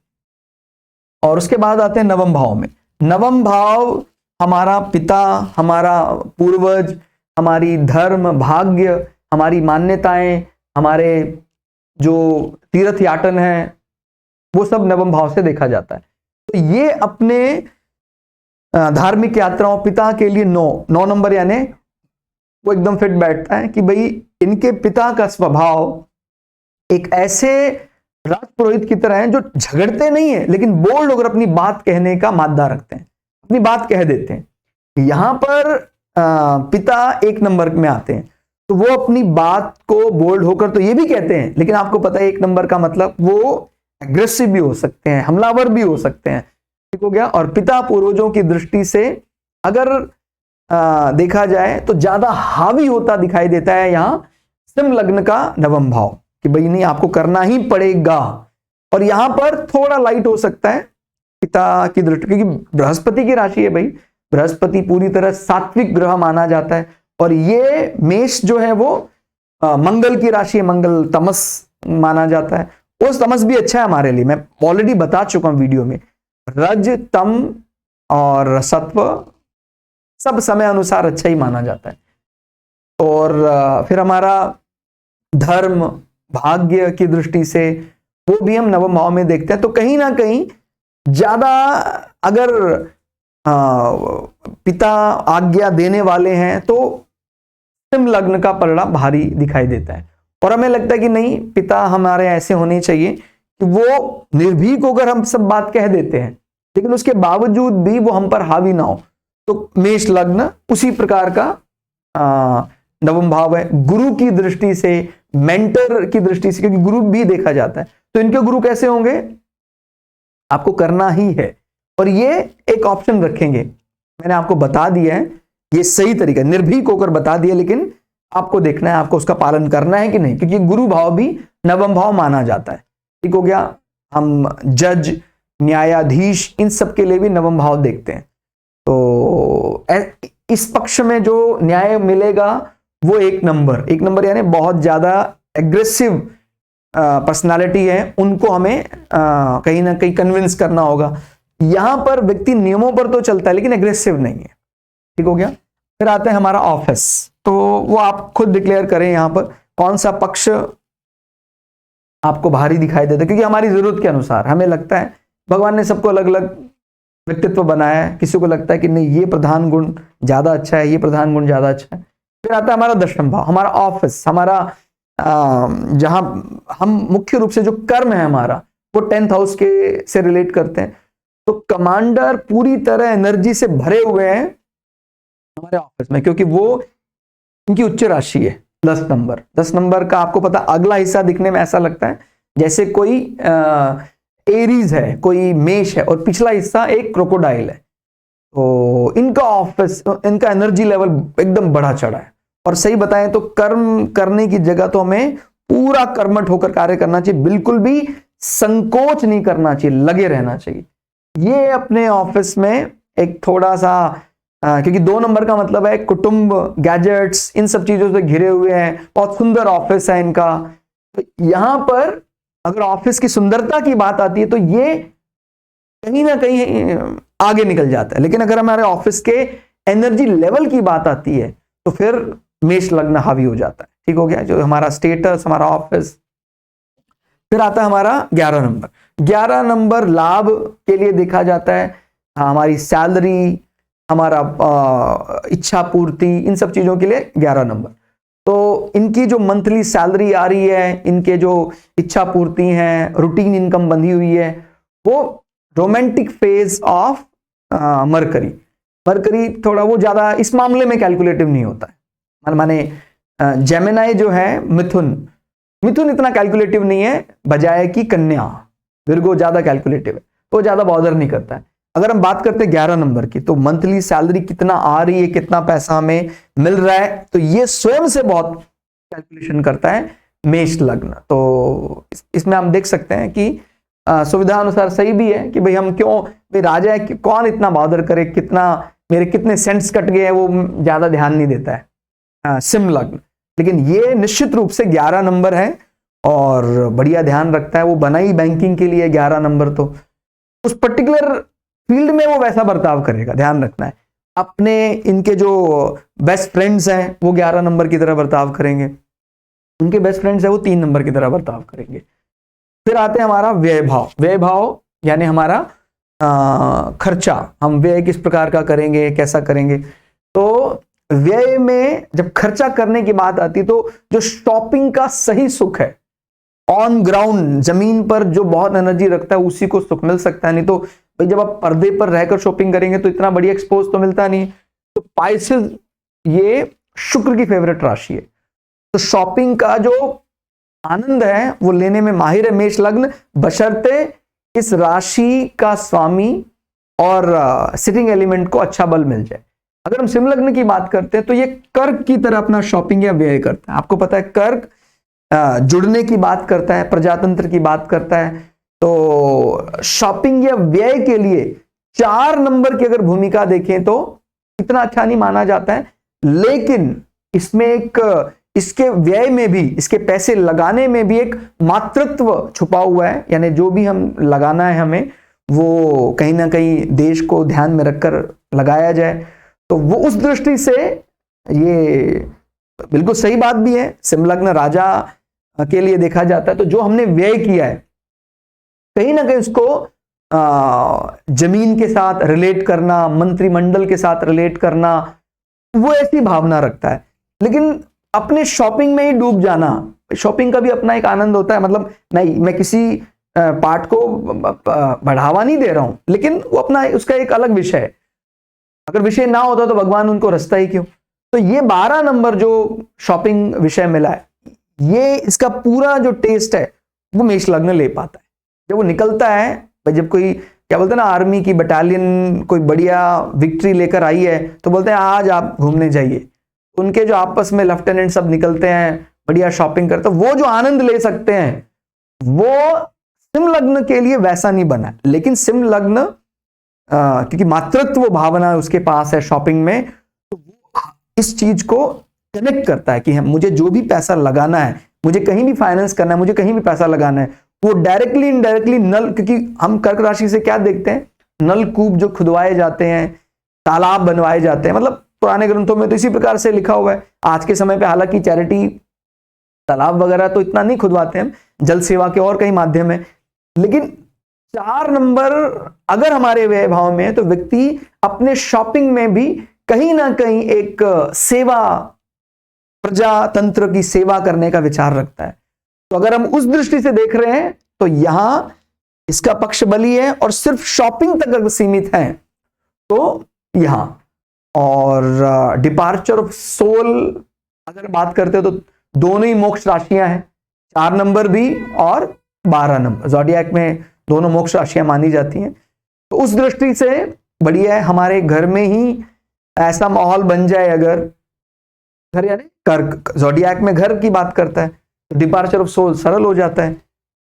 और उसके बाद आते हैं नवम भाव में। नवम भाव हमारा पिता, हमारा पूर्वज, हमारी धर्म, भाग्य, हमारी मान्यताएं, हमारे जो तीर्थ याटन है, वो सब नवम भाव से देखा जाता है। तो ये अपने धार्मिक यात्राओं, पिता के लिए 9 नंबर, यानी वो एकदम फिट बैठता है कि भाई इनके पिता का स्वभाव एक ऐसे राजपुरोहित की तरह है जो झगड़ते नहीं है, लेकिन बोल्ड होकर अपनी बात कहने का मादा रखते हैं, अपनी बात कह देते हैं। यहां पर पिता 1 नंबर में आते हैं, तो वो अपनी बात को बोल्ड होकर तो ये भी कहते हैं, लेकिन आपको पता है 1 नंबर का मतलब वो एग्रेसिव भी हो सकते हैं, हमलावर भी हो सकते हैं, ठीक हो गया। और पिता पूर्वजों की दृष्टि से अगर देखा जाए तो ज्यादा हावी होता दिखाई देता है यहां सिंह लग्न का नवम भाव, कि भाई नहीं आपको करना ही पड़ेगा। और यहां पर थोड़ा लाइट हो सकता है पिता की दृष्टि, क्योंकि बृहस्पति की राशि है भाई, बृहस्पति पूरी तरह सात्विक ग्रह माना जाता है। और ये मेष जो है वो मंगल की राशि है, मंगल तमस माना जाता है। उस तमस भी अच्छा है हमारे लिए, मैं ऑलरेडी बता चुका हूं वीडियो में। रज, तम और सत्व सब समय अनुसार अच्छा ही माना जाता है। और फिर हमारा धर्म, भाग्य की दृष्टि से वो भी हम नवम भाव में देखते हैं। तो कहीं ना कहीं ज्यादा अगर पिता आज्ञा देने वाले हैं तो सिंह लग्न का परिणाम भारी दिखाई देता है। और हमें लगता है कि नहीं, पिता हमारे ऐसे होने चाहिए कि वो निर्भीक होकर हम सब बात कह देते हैं, लेकिन उसके बावजूद भी वो हम पर हावी ना हो। तो मेष लग्न उसी प्रकार का नवम भाव है। गुरु की दृष्टि से, मेंटर की दृष्टि से, क्योंकि गुरु भी देखा जाता है, तो इनके गुरु कैसे होंगे, आपको करना ही है। और ये एक ऑप्शन रखेंगे, मैंने आपको बता दिया है, ये सही तरीका, निर्भीक होकर बता दिया, लेकिन आपको देखना है आपको उसका पालन करना है कि नहीं, क्योंकि गुरु भाव भी नवम भाव माना जाता है, ठीक हो गया। हम जज, न्यायाधीश, इन सब के लिए भी नवम भाव देखते हैं। तो इस पक्ष में जो न्याय मिलेगा वो एक नंबर यानी बहुत ज्यादा एग्रेसिव पर्सनालिटी है, उनको हमें कहीं ना कहीं कन्विंस करना होगा। यहां पर व्यक्ति नियमों पर तो चलता है लेकिन एग्रेसिव नहीं है। ठीक हो गया। फिर आते हैं हमारा ऑफिस, तो वो आप खुद डिक्लेयर करें यहां पर कौन सा पक्ष आपको भारी दिखाई देता है, क्योंकि हमारी जरूरत के अनुसार हमें लगता है भगवान ने सबको अलग अलग व्यक्तित्व बनाया है। किसी को लगता है कि नहीं ये प्रधान गुण ज्यादा अच्छा है, ये प्रधान गुण ज्यादा अच्छा है। फिर आता है हमारा 10वां भाव, हमारा ऑफिस, हमारा जहां हम मुख्य रूप से जो कर्म है हमारा वो 10th हाउस के से रिलेट करते हैं। तो कमांडर पूरी तरह एनर्जी से भरे हुए हैं हमारे ऑफिस में, क्योंकि वो इनकी उच्च राशि है 10 नंबर। 10 नंबर का आपको पता अगला हिस्सा दिखने में ऐसा लगता है जैसे कोई एरीज है, कोई मेष है और पिछला हिस्सा एक क्रोकोडाइल है। तो इनका ऑफिस, इनका एनर्जी लेवल एकदम बढ़ा चढ़ा है। और सही बताएं तो कर्म करने की जगह तो हमें पूरा कर्मठ होकर कार्य करना चाहिए, बिल्कुल भी संकोच नहीं करना चाहिए, लगे रहना चाहिए। ये अपने ऑफिस में एक थोड़ा सा क्योंकि 2 नंबर का मतलब है कुटुंब, गैजेट्स, इन सब चीजों से घिरे हुए हैं, बहुत सुंदर ऑफिस है इनका। तो यहां पर अगर ऑफिस की सुंदरता की बात आती है तो ये कहीं ना कहीं आगे निकल जाता है। लेकिन अगर हमारे ऑफिस के एनर्जी लेवल की बात आती है तो फिर मेष लग्न हावी हो जाता है। ठीक हो गया, जो हमारा स्टेटस, हमारा ऑफिस। फिर आता है हमारा 11 नंबर। 11 नंबर लाभ के लिए देखा जाता है, हमारी सैलरी, हमारा इच्छा पूर्ति, इन सब चीजों के लिए 11 नंबर। तो इनकी जो मंथली सैलरी आ रही है, इनके जो इच्छा पूर्ति हैं, रूटीन इनकम बंधी हुई है, वो romantic phase of mercury. Mercury थोड़ा वो ज्यादा इस मामले में कैलकुलेटिव नहीं होता है। माने जेमिनाई जो है, मिथुन इतना कैलकुलेटिव नहीं है, बजाय कि कन्या, विर्गो ज्यादा कैलकुलेटिव है, तो ज्यादा बॉदर नहीं करता है। अगर हम बात करते हैं 11 नंबर की, तो मंथली सैलरी कितना आ रही है, कितना पैसा हमें मिल रहा है, तो ये स्वयं से बहुत कैलकुलेशन करता है मेष लग्न। तो इसमें हम देख सकते हैं कि सुविधा अनुसार सही भी है कि भाई हम क्यों, भाई राजा है कि कौन इतना बॉदर करे, कितना मेरे कितने सेंट्स कट गए हैं, वो ज्यादा ध्यान नहीं देता है सिंह लग्न। लेकिन ये निश्चित रूप से 11 नंबर है और बढ़िया ध्यान रखता है। वो बना ही बैंकिंग के लिए 11 नंबर, तो उस पर्टिकुलर फील्ड में वो वैसा बर्ताव करेगा, ध्यान रखना है। अपने इनके जो बेस्ट फ्रेंड्स हैं वो 11 नंबर की तरह बर्ताव करेंगे, उनके बेस्ट फ्रेंड्स हैं वो 3 नंबर की तरह बर्ताव करेंगे। फिर आते हैं हमारा व्यय भाव। व्यय भाव यानी हमारा खर्चा, हम व्यय किस प्रकार का करेंगे, कैसा करेंगे। तो व्यय में जब खर्चा करने की बात आती है तो जो शॉपिंग का सही सुख है, ऑन ग्राउंड जमीन पर जो बहुत एनर्जी रखता है उसी को सुख मिल सकता है। नहीं तो भाई जब आप पर्दे पर रहकर शॉपिंग करेंगे तो इतना बढ़िया एक्सपोज तो मिलता नहीं। तो पाइसेस ये शुक्र की फेवरेट राशि है, तो शॉपिंग का जो आनंद है वो लेने में माहिर है मेष लग्न, बशर्ते इस राशि का स्वामी और सिटिंग एलिमेंट को अच्छा बल मिल जाए। अगर हम सिंह लग्न की बात करते हैं तो ये कर्क की तरह अपना शॉपिंग या व्यय करता है। आपको पता है कर्क जुड़ने की बात करता है, प्रजातंत्र की बात करता है। तो शॉपिंग या व्यय के लिए 4 नंबर की अगर भूमिका देखें तो इतना अच्छा नहीं माना जाता है, लेकिन इसमें एक इसके व्यय में भी, इसके पैसे लगाने में भी एक मातृत्व छुपा हुआ है। यानी जो भी हम लगाना है हमें वो कहीं ना कहीं देश को ध्यान में रखकर लगाया जाए। तो वो उस दृष्टि से ये बिल्कुल सही बात भी है। सिंह लग्न राजा के लिए देखा जाता है, तो जो हमने व्यय किया है कहीं ना कहीं उसको जमीन के साथ रिलेट करना, मंत्रिमंडल के साथ रिलेट करना, वो ऐसी भावना रखता है। लेकिन अपने शॉपिंग में ही डूब जाना, शॉपिंग का भी अपना एक आनंद होता है। मतलब मैं किसी पार्ट को बढ़ावा नहीं दे रहा हूं, लेकिन वो अपना उसका एक अलग विषय है। अगर विषय ना होता तो भगवान उनको रस्ता ही क्यों। तो ये 12 नंबर जो शॉपिंग विषय मिला है, ये इसका पूरा जो टेस्ट है वो मेष लग्न ले पाता है। जब वो निकलता है, जब कोई क्या बोलते हैं ना, आर्मी की बटालियन कोई बढ़िया विक्ट्री लेकर आई है तो बोलते हैं आज आप घूमने जाइए। उनके जो आपस में लेफ्टिनेंट सब निकलते हैं, बढ़िया शॉपिंग करते हैं, वो जो आनंद ले सकते हैं वो सिंह लग्न के लिए वैसा नहीं बना। लेकिन सिंह लग्न क्योंकि मातृत्व भावना उसके पास है शॉपिंग में, तो वो इस चीज को कनेक्ट करता है कि मुझे जो भी पैसा लगाना है, मुझे कहीं भी फाइनेंस करना है, मुझे कहीं भी पैसा लगाना है, वो डायरेक्टली इनडायरेक्टली नल, क्योंकि हम कर्क राशि से क्या देखते हैं, नलकूप जो खुदवाए जाते हैं, तालाब बनवाए जाते हैं, मतलब पुराने ग्रंथों में तो इसी प्रकार से लिखा हुआ है। आज के समय पे हालांकि चैरिटी तालाब वगैरह तो इतना नहीं खुदवाते हैं, जल सेवा के और कई माध्यम है, लेकिन 4 नंबर अगर हमारे व्यय भाव में है तो व्यक्ति अपने शॉपिंग में भी कहीं ना कहीं एक सेवा, प्रजातंत्र की सेवा करने का विचार रखता है। तो अगर हम उस दृष्टि से देख रहे हैं तो यहां इसका पक्ष बली है, और सिर्फ शॉपिंग तक अगर सीमित है तो यहां, और डिपार्चर ऑफ सोल अगर बात करते हो तो दोनों ही मोक्ष राशियां हैं, 4 नंबर भी और 12 नंबर ज़ोडिएक में दोनों मोक्ष राशियां मानी जाती हैं। तो उस दृष्टि से बढ़िया है, हमारे घर में ही ऐसा माहौल बन जाए, अगर घर यानी कर्क ज़ोडिएक में घर की बात करता है तो डिपार्चर ऑफ सोल सरल हो जाता है,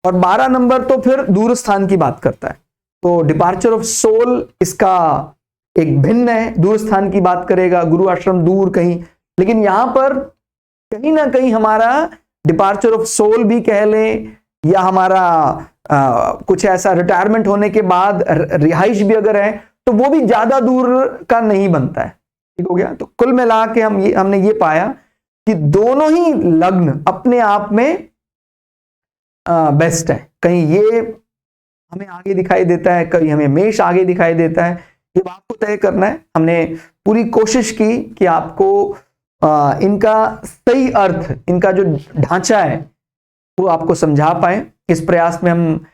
और 12 नंबर तो फिर दूर स्थान की बात करता है। तो डिपार्चर ऑफ सोल इसका एक भिन्न है, दूर स्थान की बात करेगा, गुरु आश्रम दूर कहीं, लेकिन यहां पर कहीं ना कहीं हमारा डिपार्चर ऑफ सोल भी कह लें, या हमारा कुछ ऐसा रिटायरमेंट होने के बाद रिहाइश भी अगर है तो वो भी ज्यादा दूर का नहीं बनता है। ठीक हो गया। तो कुल मिला के हमने ये पाया कि दोनों ही लग्न अपने आप में बेस्ट है। कहीं ये हमें आगे दिखाई देता है, कहीं हमें मेष आगे दिखाई देता है, ये आपको तय करना है। हमने पूरी कोशिश की कि आपको इनका सही अर्थ, इनका जो ढांचा है वो आपको समझा पाए। इस प्रयास में हम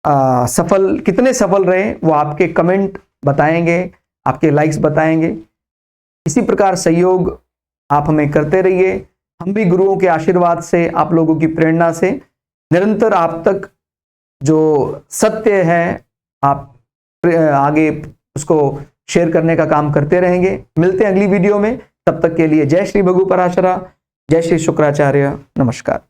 कितने सफल रहे वो आपके कमेंट बताएंगे, आपके लाइक्स बताएंगे। इसी प्रकार सहयोग आप हमें करते रहिए। हम भी गुरुओं के आशीर्वाद से, आप लोगों की प्रेरणा से निरंतर आप तक जो सत्य है आप आगे उसको शेयर करने का काम करते रहेंगे। मिलते हैं अगली वीडियो में, तब तक के लिए जय श्री भगु पराशरा, जय श्री शुक्राचार्य, नमस्कार।